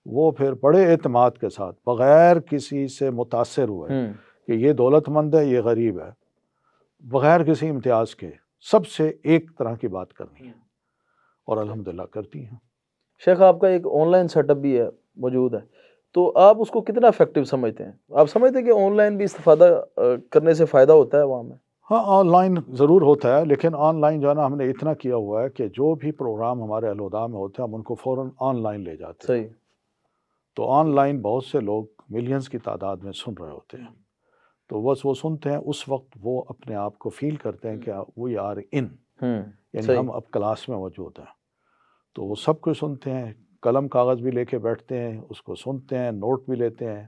وہ پھر بڑے اعتماد کے ساتھ بغیر کسی سے متاثر ہوئے کہ یہ دولت مند ہے یہ غریب ہے، بغیر کسی امتیاز کے سب سے ایک طرح کی بات کرنی ہے، اور الحمدللہ کرتی ہیں. شیخ آپ کا ایک آن لائن سیٹ اپ بھی ہے، موجود ہے، تو آپ اس کو کتنا افیکٹو سمجھتے ہیں؟ آپ سمجھتے ہیں کہ آن لائن بھی استفادہ کرنے سے فائدہ ہوتا ہے عوام میں؟ ہاں آن لائن ضرور ہوتا ہے، لیکن آن لائن جو ہے نا ہم نے اتنا کیا ہوا ہے کہ جو بھی پروگرام ہمارے الہدا میں ہوتے ہیں ہم ان کو فوراً آن لائن لے جاتے ہیں. صحیح. تو آن لائن بہت سے لوگ ملینز کی تعداد میں سن رہے ہوتے ہیں، تو بس وہ سنتے ہیں، اس وقت وہ اپنے آپ کو فیل کرتے ہیں کہ وی آر ان، یعنی ہم اب کلاس میں موجود ہیں. تو وہ سب کچھ سنتے ہیں، قلم کاغذ بھی لے کے بیٹھتے ہیں، اس کو سنتے ہیں، نوٹ بھی لیتے ہیں.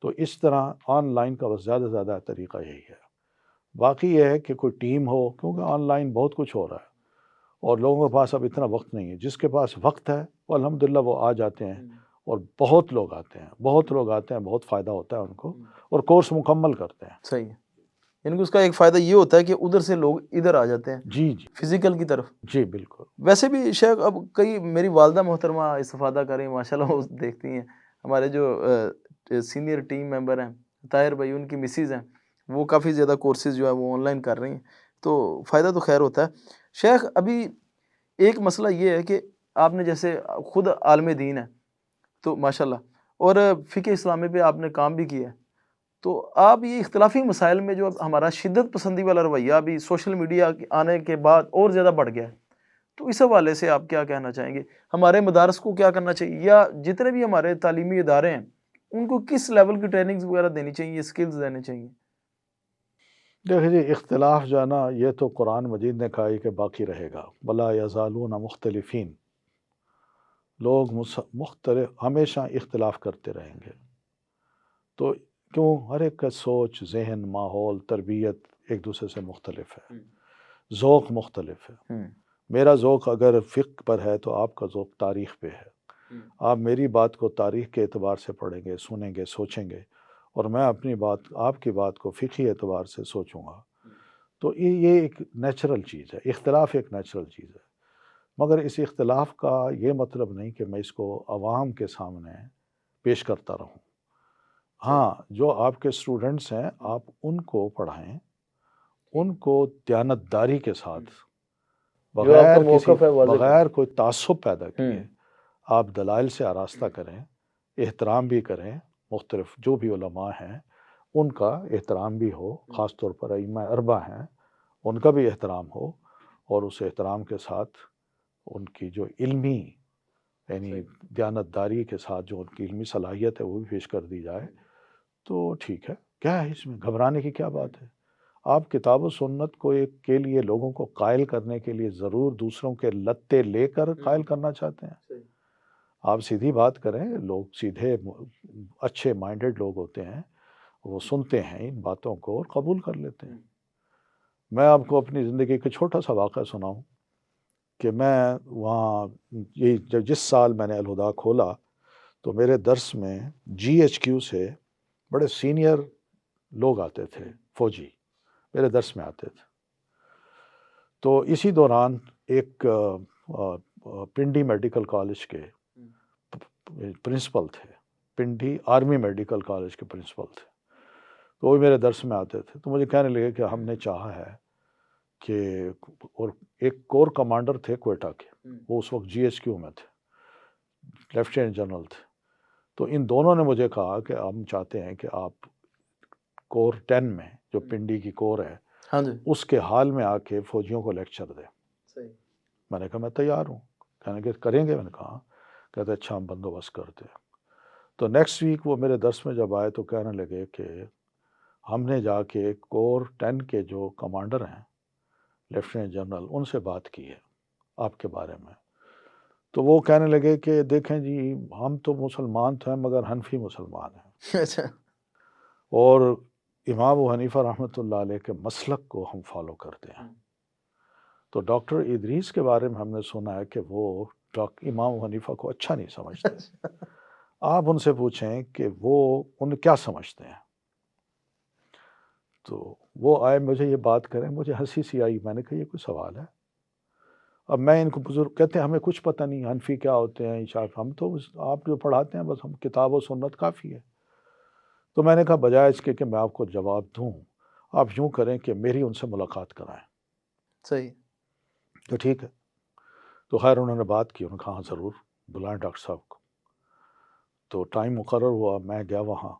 تو اس طرح آن لائن کا بس زیادہ سے زیادہ طریقہ یہی ہے. باقی یہ ہے کہ کوئی ٹیم ہو، کیونکہ آن لائن بہت کچھ ہو رہا ہے اور لوگوں کے پاس اب اتنا وقت نہیں ہے. جس کے پاس وقت ہے وہ الحمدللہ وہ آ جاتے ہیں، اور بہت لوگ آتے ہیں، بہت فائدہ ہوتا ہے ان کو، اور کورس مکمل کرتے ہیں. صحیح ہے، یعنی کہ اس کا ایک فائدہ یہ ہوتا ہے کہ ادھر سے لوگ ادھر آ جاتے ہیں جی جی فزیکل کی طرف. جی بالکل. ویسے بھی شیخ اب کئی میری والدہ محترمہ استفادہ کر رہی ہیں ماشاءاللہ، وہ دیکھتی ہیں. ہمارے جو سینئر ٹیم ممبر ہیں طاہر بھائی، ان کی مسز ہیں، وہ کافی زیادہ کورسز جو ہے وہ آن لائن کر رہی ہیں، تو فائدہ تو خیر ہوتا ہے. شیخ ابھی ایک مسئلہ یہ ہے کہ آپ نے جیسے خود عالم دین ہے تو ماشاءاللہ، اور فقہ اسلامی پہ آپ نے کام بھی کیا ہے، تو آپ یہ اختلافی مسائل میں جو ہمارا شدت پسندی والا رویہ ابھی سوشل میڈیا آنے کے بعد اور زیادہ بڑھ گیا ہے، تو اس حوالے سے آپ کیا کہنا چاہیں گے؟ ہمارے مدارس کو کیا کرنا چاہیے، یا جتنے بھی ہمارے تعلیمی ادارے ہیں ان کو کس لیول کی ٹریننگز وغیرہ دینی چاہیے، سکلز دینے چاہیے؟ دیکھیں جی، اختلاف جو ہے نا یہ تو قرآن مجید نے کہا ہے کہ باقی رہے گا. وَلَا يَزَالُونَ مُخْتَلِفِينَ، لوگ مختلف ہمیشہ اختلاف کرتے رہیں گے. تو کیوں؟ ہر ایک کا سوچ، ذہن، ماحول، تربیت ایک دوسرے سے مختلف ہے، ذوق مختلف ہے. میرا ذوق اگر فقہ پر ہے تو آپ کا ذوق تاریخ پہ ہے، آپ میری بات کو تاریخ کے اعتبار سے پڑھیں گے، سنیں گے، سوچیں گے، اور میں اپنی بات، آپ کی بات کو فقہی اعتبار سے سوچوں گا، تو یہ ایک نیچرل چیز ہے، اختلاف ایک نیچرل چیز ہے، مگر اس اختلاف کا یہ مطلب نہیں کہ میں اس کو عوام کے سامنے پیش کرتا رہوں۔ ہاں، جو آپ کے اسٹوڈنٹس ہیں آپ ان کو پڑھائیں، ان کو دیانتداری کے ساتھ، جو آپ کا بغیر کسی موقف ہے واضح بغیر کوئی تعصب پیدا کریں۔ کیے آپ دلائل سے آراستہ کریں، احترام بھی کریں، مختلف جو بھی علماء ہیں ان کا احترام بھی ہو، خاص طور پر ائمہ اربعہ ہیں ان کا بھی احترام ہو، اور اس احترام کے ساتھ ان کی جو علمی یعنی دیانتداری کے ساتھ جو ان کی علمی صلاحیت ہے وہ بھی پیش کر دی جائے تو ٹھیک ہے، کیا ہے اس میں گھبرانے کی کیا بات ہے؟ آپ کتاب و سنت کو ایک کے لیے لوگوں کو قائل کرنے کے لیے ضرور دوسروں کے لتے لے کر قائل کرنا چاہتے ہیں؟ آپ سیدھی بات کریں، لوگ سیدھے اچھے مائنڈڈ لوگ ہوتے ہیں، وہ سنتے ہیں ان باتوں کو اور قبول کر لیتے ہیں۔ میں آپ کو اپنی زندگی کا چھوٹا سا واقعہ سناؤں کہ میں وہاں جس سال میں نے الہدا کھولا تو میرے درس میں جی ایچ کیو سے بڑے سینئر لوگ آتے تھے، فوجی میرے درس میں آتے تھے۔ تو اسی دوران ایک پنڈی میڈیکل کالج کے پرنسپل تھے، پنڈی آرمی میڈیکل کالج کے پرنسپل تھے، تو وہ میرے درس میں آتے تھے، تو مجھے کہنے لگے کہ ہم نے چاہا ہے کہ، اور ایک کور کمانڈر تھے کوئٹہ کے، وہ اس وقت جی ایچ کیو میں تھے، لیفٹیننٹ جنرل تھے، تو ان دونوں نے مجھے کہا کہ ہم چاہتے ہیں کہ آپ کور 10 میں جو پنڈی کی کور ہے اس کے حال میں آ کے فوجیوں کو لیکچر دیں۔ میں نے کہا میں تیار ہوں، کہنے کہ کریں گے؟ میں نے کہا، کہتے اچھا ہم بندوبست کرتے ہیں۔ تو نیکسٹ ویک وہ میرے درس میں جب آئے تو کہنے لگے کہ ہم نے جا کے کور 10 کے جو کمانڈر ہیں لیفٹیننٹ جنرل ان سے بات کی ہے آپ کے بارے میں، تو وہ کہنے لگے کہ دیکھیں جی ہم تو مسلمان تھے مگر حنفی مسلمان ہیں، اور امام ابو حنیفہ رحمۃ اللہ علیہ کے مسلک کو ہم فالو کرتے ہیں۔ تو ڈاکٹر ادریس کے بارے میں ہم نے سنا ہے کہ وہ امام ابو حنیفہ کو اچھا نہیں سمجھتے، آپ ان سے پوچھیں کہ وہ ان کیا سمجھتے ہیں۔ تو وہ آئے مجھے یہ بات کریں، مجھے ہنسی سی آئی، میں نے کہا یہ کوئی سوال ہے؟ اب میں ان کو بزرگ کہتے ہیں ہمیں کچھ پتہ نہیں حنفی کیا ہوتے ہیں، ہم تو آپ جو پڑھاتے ہیں بس ہم کتاب و سنت کافی ہے۔ تو میں نے کہا بجائے اس کے کہ میں آپ کو جواب دوں، آپ یوں کریں کہ میری ان سے ملاقات کرائیں۔ صحیح، تو ٹھیک ہے، تو خیر انہوں نے بات کی، انہوں نے کہا ہاں ضرور بلائیں ڈاکٹر صاحب کو۔ تو ٹائم مقرر ہوا، میں گیا وہاں،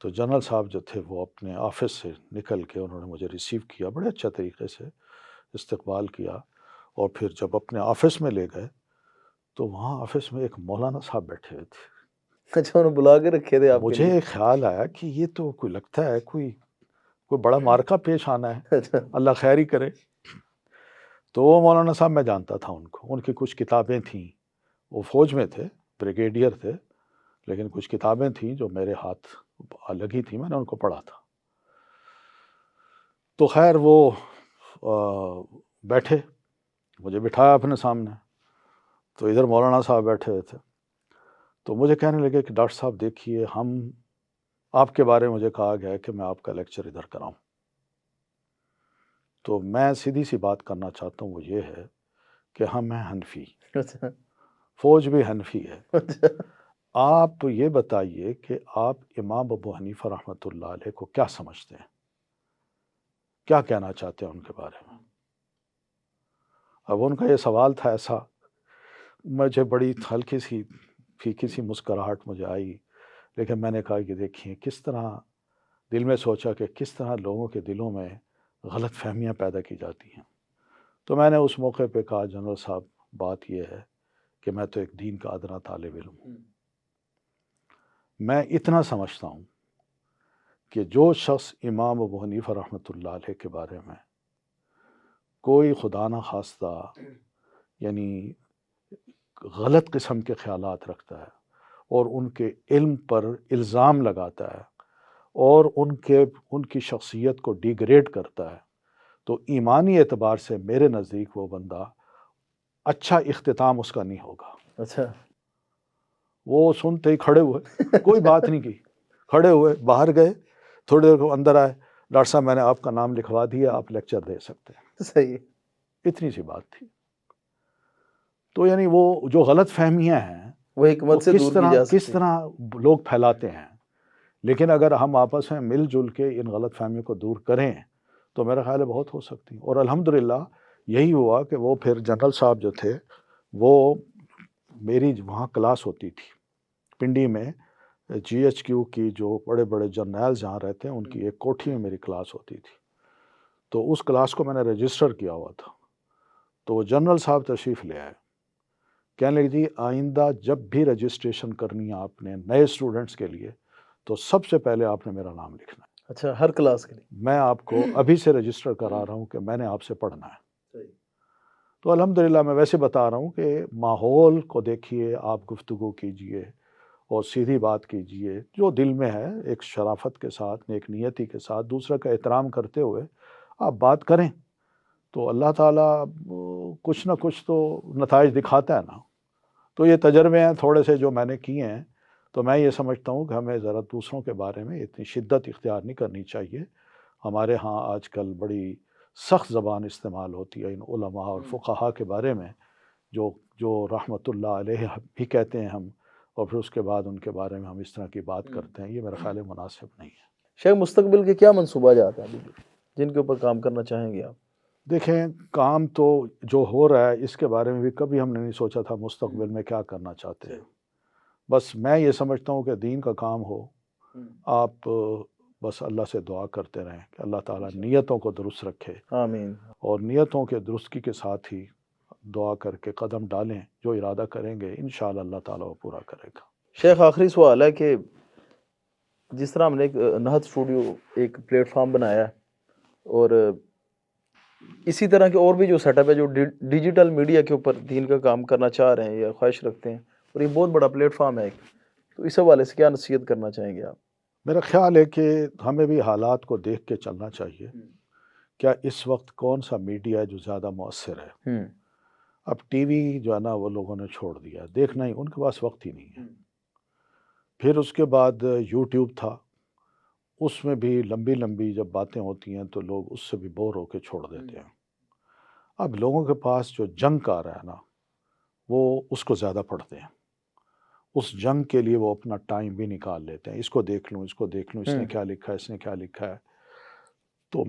تو جنرل صاحب جو تھے وہ اپنے آفس سے نکل کے انہوں نے مجھے ریسیو کیا، بڑے اچھا طریقے سے استقبال کیا، اور پھر جب اپنے آفس میں لے گئے تو وہاں آفس میں ایک مولانا صاحب بیٹھے ہوئے تھے۔ اچھا انہوں بلا کے رکھے تھے آپ کے مجھے لیے؟ ایک خیال آیا کہ یہ تو کوئی لگتا ہے کوئی بڑا مارکا پیش آنا ہے، اللہ خیر ہی کرے۔ تو وہ مولانا صاحب میں جانتا تھا ان کو، ان کی کچھ کتابیں تھیں، وہ فوج میں تھے، بریگیڈیئر تھے، لیکن کچھ کتابیں تھیں جو میرے ہاتھ لگی تھیں، میں نے ان کو پڑھا تھا۔ تو خیر وہ بیٹھے، مجھے بٹھایا اپنے سامنے، تو ادھر مولانا صاحب بیٹھے ہوئے تھے، تو مجھے کہنے لگے کہ ڈاکٹر صاحب دیکھیے ہم آپ کے بارے میں مجھے کہا گیا ہے کہ میں آپ کا لیکچر ادھر کراؤں، تو میں سیدھی سی بات کرنا چاہتا ہوں، وہ یہ ہے کہ ہم ہیں حنفی، فوج بھی حنفی ہے، آپ یہ بتائیے کہ آپ امام ابو حنیفہ رحمۃ اللہ علیہ کو کیا سمجھتے ہیں، کیا کہنا چاہتے ہیں ان کے بارے میں؟ اب ان کا یہ سوال تھا ایسا، مجھے بڑی ہلکی سی پھیکی سی مسکراہٹ مجھے آئی، لیکن میں نے کہا کہ دیکھیں کس طرح دل میں سوچا کہ کس طرح لوگوں کے دلوں میں غلط فہمیاں پیدا کی جاتی ہیں۔ تو میں نے اس موقع پہ کہا جنرل صاحب بات یہ ہے کہ میں تو ایک دین کا ادنا طالب علم ہوں، میں اتنا سمجھتا ہوں کہ جو شخص امام ابو حنیفہ رحمۃ اللہ علیہ کے بارے میں کوئی خدا نہ خواستہ یعنی غلط قسم کے خیالات رکھتا ہے اور ان کے علم پر الزام لگاتا ہے اور ان کی شخصیت کو ڈیگریڈ کرتا ہے، تو ایمانی اعتبار سے میرے نزدیک وہ بندہ اچھا اختتام اس کا نہیں ہوگا۔ اچھا، وہ سنتے ہی کھڑے ہوئے، کوئی بات نہیں کی، کھڑے ہوئے، باہر گئے، تھوڑی دیر کو اندر آئے، ڈاکٹر صاحب میں نے آپ کا نام لکھوا دیا، آپ لیکچر دے سکتے ہیں۔ صحیح، اتنی سی بات تھی۔ تو یعنی وہ جو غلط فہمیاں ہیں وہ حکمت سے دور کی جا کس سکتی۔ طرح لوگ پھیلاتے ہیں، لیکن اگر ہم آپس میں مل جل کے ان غلط فہمیوں کو دور کریں تو میرا خیال ہے بہت ہو سکتی ہیں۔ اور الحمدللہ یہی ہوا کہ وہ پھر جنرل صاحب جو تھے وہ میری وہاں کلاس ہوتی تھی پنڈی میں، جی ایچ کیو کی جو بڑے بڑے جرنیل جہاں رہتے ہیں ان کی ایک کوٹھی میں میری کلاس ہوتی تھی، تو اس کلاس کو میں نے رجسٹر کیا ہوا تھا۔ تو وہ جنرل صاحب تشریف لے آئے، کہنے لگے جی آئندہ جب بھی رجسٹریشن کرنی ہے آپ نے نئے اسٹوڈنٹس کے لیے تو سب سے پہلے آپ نے میرا نام لکھنا ہے، اچھا، ہر کلاس کے لیے؟ میں آپ کو ابھی سے رجسٹر کرا رہا ہوں کہ میں نے آپ سے پڑھنا ہے۔ تو الحمدللہ میں ویسے بتا رہا ہوں کہ ماحول کو دیکھیے، آپ گفتگو کیجئے اور سیدھی بات کیجئے، جو دل میں ہے ایک شرافت کے ساتھ، نیک نیتی کے ساتھ، دوسرے کا احترام کرتے ہوئے آپ بات کریں تو اللہ تعالیٰ کچھ نہ کچھ تو نتائج دکھاتا ہے نا۔ تو یہ تجربے ہیں تھوڑے سے جو میں نے کیے ہیں، تو میں یہ سمجھتا ہوں کہ ہمیں ذرا دوسروں کے بارے میں اتنی شدت اختیار نہیں کرنی چاہیے۔ ہمارے ہاں آج کل بڑی سخت زبان استعمال ہوتی ہے ان علماء اور فقہا کے بارے میں، جو رحمت اللہ علیہ بھی کہتے ہیں ہم، اور پھر اس کے بعد ان کے بارے میں ہم اس طرح کی بات کرتے ہیں، یہ میرا خیال مناسب نہیں ہے۔ شیخ، مستقبل کے کیا منصوبہ جات ہیں جن کے اوپر کام کرنا چاہیں گے آپ؟ دیکھیں، کام تو جو ہو رہا ہے اس کے بارے میں بھی کبھی ہم نے نہیں سوچا تھا مستقبل میں کیا کرنا چاہتے ہیں۔ بس میں یہ سمجھتا ہوں کہ دین کا کام ہو، آپ بس اللہ سے دعا کرتے رہیں کہ اللہ تعالیٰ نیتوں کو درست رکھے، آمین۔ اور نیتوں کے درستگی کے ساتھ ہی دعا کر کے قدم ڈالیں، جو ارادہ کریں گے انشاءاللہ اللہ تعالیٰ وہ پورا کرے گا۔ شیخ، آخری سوال ہے کہ جس طرح ہم نے ایک نہت اسٹوڈیو ایک پلیٹ فارم بنایا ہے، اور اسی طرح کے اور بھی جو سیٹ اپ ہے جو ڈیجیٹل میڈیا کے اوپر دین کا کام کرنا چاہ رہے ہیں یا خواہش رکھتے ہیں، اور یہ بہت بڑا پلیٹ فارم ہے ایک، تو اس حوالے سے کیا نصیحت کرنا چاہیں گے آپ؟ میرا خیال ہے کہ ہمیں بھی حالات کو دیکھ کے چلنا چاہیے، کیا اس وقت کون سا میڈیا ہے جو زیادہ مؤثر ہے۔ اب ٹی وی جو ہے نا وہ لوگوں نے چھوڑ دیا، دیکھنا ہی ان کے پاس وقت ہی نہیں ہے۔ پھر اس کے بعد یوٹیوب تھا، اس میں بھی لمبی لمبی جب باتیں ہوتی ہیں تو لوگ اس سے بھی بور ہو کے چھوڑ دیتے ہیں۔ اب لوگوں کے پاس جو جنگ آ رہا ہے نا وہ اس کو زیادہ پڑھتے ہیں، اس جنگ کے لیے وہ اپنا ٹائم بھی نکال لیتے ہیں، اس کو دیکھ لوں، اس کو دیکھ لوں، اس نے کیا لکھا ہے، اس نے کیا لکھا ہے۔ تو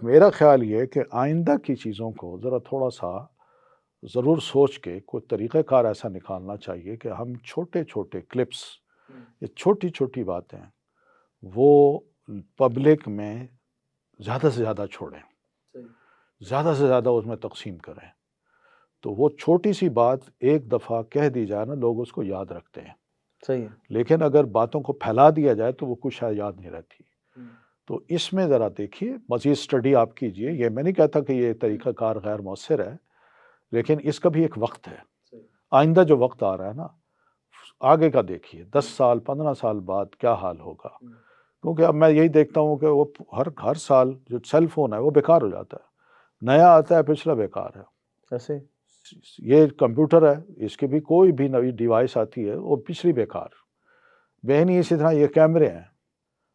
میرا خیال یہ ہے کہ آئندہ کی چیزوں کو ذرا تھوڑا سا ضرور سوچ کے کوئی طریقہ کار ایسا نکالنا چاہیے کہ ہم چھوٹے چھوٹے کلپس، یہ چھوٹی چھوٹی باتیں وہ پبلک میں زیادہ سے زیادہ چھوڑیں، زیادہ سے زیادہ اس میں تقسیم کریں، تو وہ چھوٹی سی بات ایک دفعہ کہہ دی جائے نا لوگ اس کو یاد رکھتے ہیں۔ صحیح ہے۔ لیکن اگر باتوں کو پھیلا دیا جائے تو وہ کچھ شاید یاد نہیں رہتی۔ تو اس میں ذرا دیکھیے، مزید اسٹڈی آپ کیجئے، یہ میں نہیں کہتا کہ یہ طریقہ کار غیر مؤثر ہے، لیکن اس کا بھی ایک وقت ہے۔ آئندہ جو وقت آ رہا ہے نا آگے کا دیکھیے، 10 سال 15 سال بعد کیا حال ہوگا، کیونکہ اب میں یہی دیکھتا ہوں کہ وہ ہر سال جو سیل فون ہے وہ بیکار ہو جاتا ہے، نیا آتا ہے پچھلا بیکار ہے۔ ایسے یہ کمپیوٹر ہے، اس کی بھی کوئی بھی نئی ڈیوائس آتی ہے وہ پچھلی بیکار۔ بہنی اسی طرح یہ کیمرے ہیں،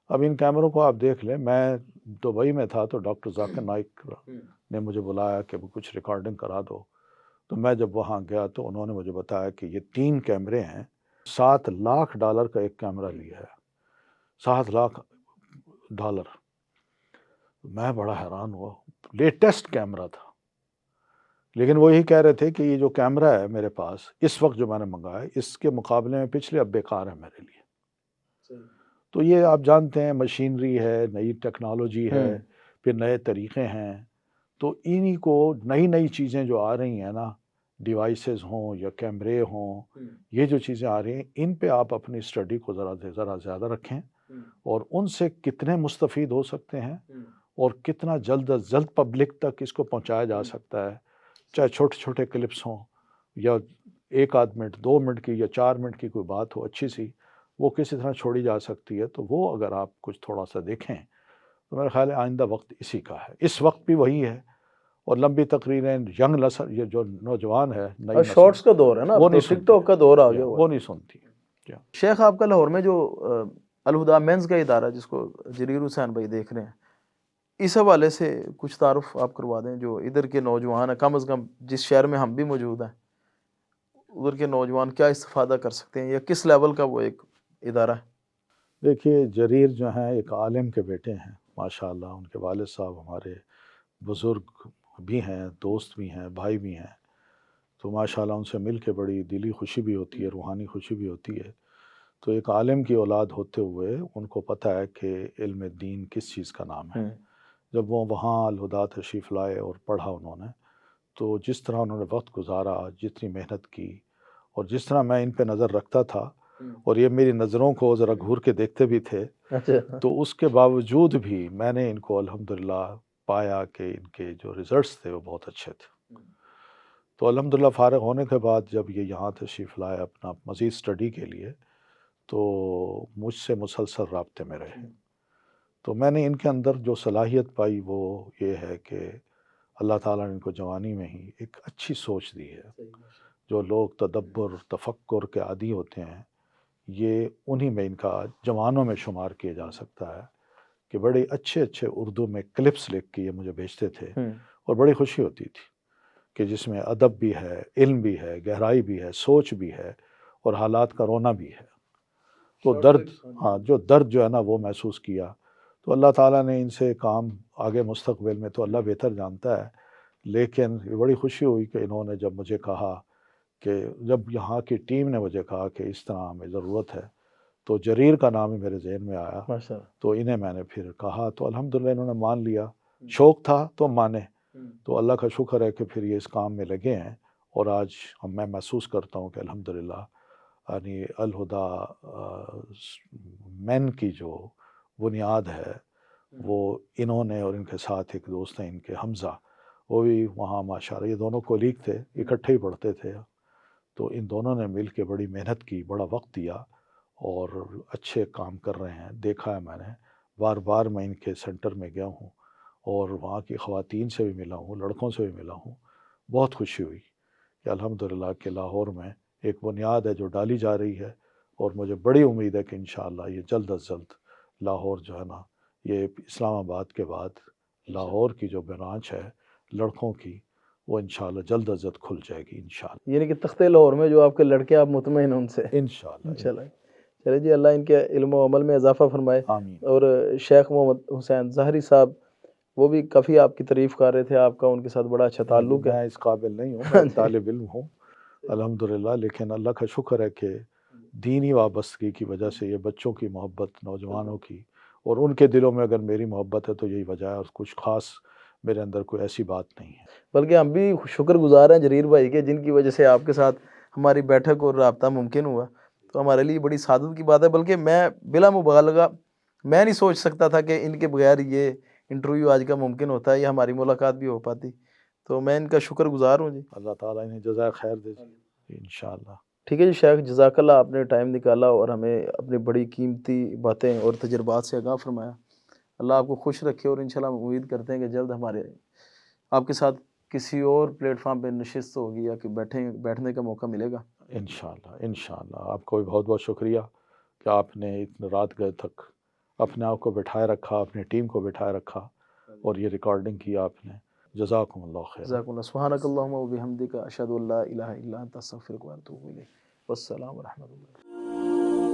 اب ان کیمروں کو آپ دیکھ لیں، میں دبئی میں تھا تو ڈاکٹر ذاکر نائک نے مجھے بلایا کہ وہ کچھ ریکارڈنگ کرا دو، تو میں جب وہاں گیا تو انہوں نے مجھے بتایا کہ یہ 3 کیمرے ہیں، $7 لاکھ کا ایک کیمرہ لیا ہے، $7 لاکھ۔ میں بڑا حیران ہوا، لیٹسٹ کیمرہ تھا، لیکن وہ یہی کہہ رہے تھے کہ یہ جو کیمرہ ہے میرے پاس اس وقت جو میں نے منگایا اس کے مقابلے میں پچھلے اب بیکار ہے میرے لیے۔ تو یہ آپ جانتے ہیں مشینری ہے، نئی ٹیکنالوجی ہے، پھر نئے طریقے ہیں، تو انہی کو نئی چیزیں جو آ رہی ہیں نا، ڈیوائسز ہوں یا کیمرے ہوں، یہ جو چیزیں آ رہی ہیں ان پہ آپ اپنی اسٹڈی کو ذرا زیادہ رکھیں، اور ان سے کتنے مستفید ہو سکتے ہیں اور کتنا جلد از جلد پبلک تک اس کو پہنچایا جا سکتا ہے، چاہے چھوٹے چھوٹے کلپس ہوں یا 1 آدھ منٹ 2 منٹ کی یا 4 منٹ کی کوئی بات ہو اچھی سی، وہ کسی طرح چھوڑی جا سکتی ہے، تو وہ اگر آپ کچھ تھوڑا سا دیکھیں تو میرا خیال ہے آئندہ وقت اسی کا ہے، اس وقت بھی وہی ہے۔ اور لمبی تقریریں ینگ نسل، یہ جو نوجوان ہے، نئی اور نسل، شارٹس کا دور ہے نا، وہ اب تو نہیں ٹک ٹاک کا دور آ گیا ہوا ہے۔ وہ نہیں سنتی۔ کیا شیخ آپ کا لاہور میں جو الہدا مینز کا ادارہ جس کو جریر حسین بھائی دیکھ رہے ہیں، اس حوالے سے کچھ تعارف آپ کروا دیں، جو ادھر کے نوجوان ہیں، کم از کم جس شہر میں ہم بھی موجود ہیں ادھر کے نوجوان کیا استفادہ کر سکتے ہیں، یا کس لیول کا وہ ایک ادارہ ہے؟ دیکھیے جریر جو ہیں ایک عالم کے بیٹے ہیں ماشاءاللہ، ان کے والد صاحب ہمارے بزرگ بھی ہیں، دوست بھی ہیں، بھائی بھی ہیں، تو ماشاءاللہ ان سے مل کے بڑی دلی خوشی بھی ہوتی ہے، روحانی خوشی بھی ہوتی ہے۔ تو ایک عالم کی اولاد ہوتے ہوئے ان کو پتہ ہے کہ علم دین کس چیز کا نام ہے۔ جب وہ وہاں الہدا تشریف لائے اور پڑھا انہوں نے، تو جس طرح انہوں نے وقت گزارا، جتنی محنت کی، اور جس طرح میں ان پہ نظر رکھتا تھا اور یہ میری نظروں کو ذرا گھور کے دیکھتے بھی تھے، تو اس کے باوجود بھی میں نے ان کو الحمدللہ پایا کہ ان کے جو ریزلٹس تھے وہ بہت اچھے تھے۔ تو الحمدللہ فارغ ہونے کے بعد جب یہ یہاں تشریف لائے اپنا مزید اسٹڈی کے لیے، تو مجھ سے مسلسل رابطے میں رہے۔ تو میں نے ان کے اندر جو صلاحیت پائی وہ یہ ہے کہ اللہ تعالیٰ نے ان کو جوانی میں ہی ایک اچھی سوچ دی ہے۔ جو لوگ تدبر تفکر کے عادی ہوتے ہیں، یہ انہی میں ان کا جوانوں میں شمار کیا جا سکتا ہے کہ بڑے اچھے اچھے اردو میں کلپس لکھ کے یہ مجھے بھیجتے تھے، اور بڑی خوشی ہوتی تھی کہ جس میں ادب بھی ہے، علم بھی ہے، گہرائی بھی ہے، سوچ بھی ہے، اور حالات کا رونا بھی ہے۔ تو جو درد جو ہے نا وہ محسوس کیا۔ تو اللہ تعالیٰ نے ان سے کام آگے مستقبل میں تو اللہ بہتر جانتا ہے، لیکن یہ بڑی خوشی ہوئی کہ انہوں نے جب مجھے کہا کہ جب یہاں کی ٹیم نے مجھے کہا کہ اس طرح ہمیں ضرورت ہے، تو جریر کا نام ہی میرے ذہن میں آیا، تو انہیں میں نے پھر کہا، تو الحمدللہ انہوں نے مان لیا۔ شوق تھا تو مانے، تو اللہ کا شکر ہے کہ پھر یہ اس کام میں لگے ہیں، اور آج میں محسوس کرتا ہوں کہ الحمدللہ یعنی الہدا مین کی جو بنیاد ہے وہ انہوں نے، اور ان کے ساتھ ایک دوست ہیں ان کے حمزہ، وہ بھی وہاں ماشاءاللہ، یہ دونوں کولیگ تھے، اکٹھے ہی پڑھتے تھے، تو ان دونوں نے مل کے بڑی محنت کی، بڑا وقت دیا، اور اچھے کام کر رہے ہیں۔ دیکھا ہے میں نے، بار بار میں ان کے سینٹر میں گیا ہوں، اور وہاں کی خواتین سے بھی ملا ہوں، لڑکوں سے بھی ملا ہوں۔ بہت خوشی ہوئی کہ الحمدللہ کہ لاہور میں ایک بنیاد ہے جو ڈالی جا رہی ہے، اور مجھے بڑی امید ہے کہ انشاءاللہ یہ جلد از جلد لاہور جو ہے نا، یہ اسلام آباد کے بعد لاہور کی جو برانچ ہے لڑکوں کی، وہ انشاءاللہ جلد از جلد کھل جائے گی انشاءاللہ۔ یعنی کہ تختے لاہور میں جو آپ کے لڑکے، آپ مطمئن ہیں ان سے؟ انشاءاللہ انشاءاللہ۔ چلے جی، اللہ ان کے علم و عمل میں اضافہ فرمائے۔ آمین۔ اور شیخ محمد حسین ظاہری صاحب، وہ بھی کافی آپ کی تعریف کر رہے تھے، آپ کا ان کے ساتھ بڑا اچھا تعلق ہے۔ میں اس قابل نہیں ہوں، میں طالب علم ہوں الحمدللہ، لیکن اللہ کا شکر ہے کہ دینی وابستگی کی وجہ سے یہ بچوں کی محبت، نوجوانوں کی، اور ان کے دلوں میں اگر میری محبت ہے تو یہی وجہ ہے، اور کچھ خاص میرے اندر کوئی ایسی بات نہیں ہے۔ بلکہ ہم بھی شکر گزار ہیں جریر بھائی کے، جن کی وجہ سے آپ کے ساتھ ہماری بیٹھک اور رابطہ ممکن ہوا، تو ہمارے لیے بڑی سعادت کی بات ہے۔ بلکہ میں بلا مبالغہ میں نہیں سوچ سکتا تھا کہ ان کے بغیر یہ انٹرویو آج کا ممکن ہوتا ہے یا ہماری ملاقات بھی ہو پاتی، تو میں ان کا شکر گزار ہوں جی۔ اللہ تعالیٰ انہیں جزائے خیر دے انشاءاللہ۔ ٹھیک ہے جی شیخ، جزاک اللہ، آپ نے ٹائم نکالا اور ہمیں اپنی بڑی قیمتی باتیں اور تجربات سے آگاہ فرمایا۔ اللہ آپ کو خوش رکھے، اور انشاءاللہ ہم امید کرتے ہیں کہ جلد ہمارے آپ کے ساتھ کسی اور پلیٹ فارم پہ نشست ہوگی، یا کہ بیٹھنے کا موقع ملے گا انشاءاللہ انشاءاللہ۔ آپ کو بھی بہت بہت شکریہ کہ آپ نے اتنے رات گئے تک اپنے آپ کو بٹھائے رکھا، اپنی ٹیم کو بٹھائے رکھا، اور یہ ریکارڈنگ کی آپ نے۔ جزاکم اللہ خیر۔ جزاک اللہ، سبحانک اللہم و بحمدک، اشہد ان لا الہ الا انت، استغفرک و اتوب الیک۔ والسلام ورحمۃ اللہ۔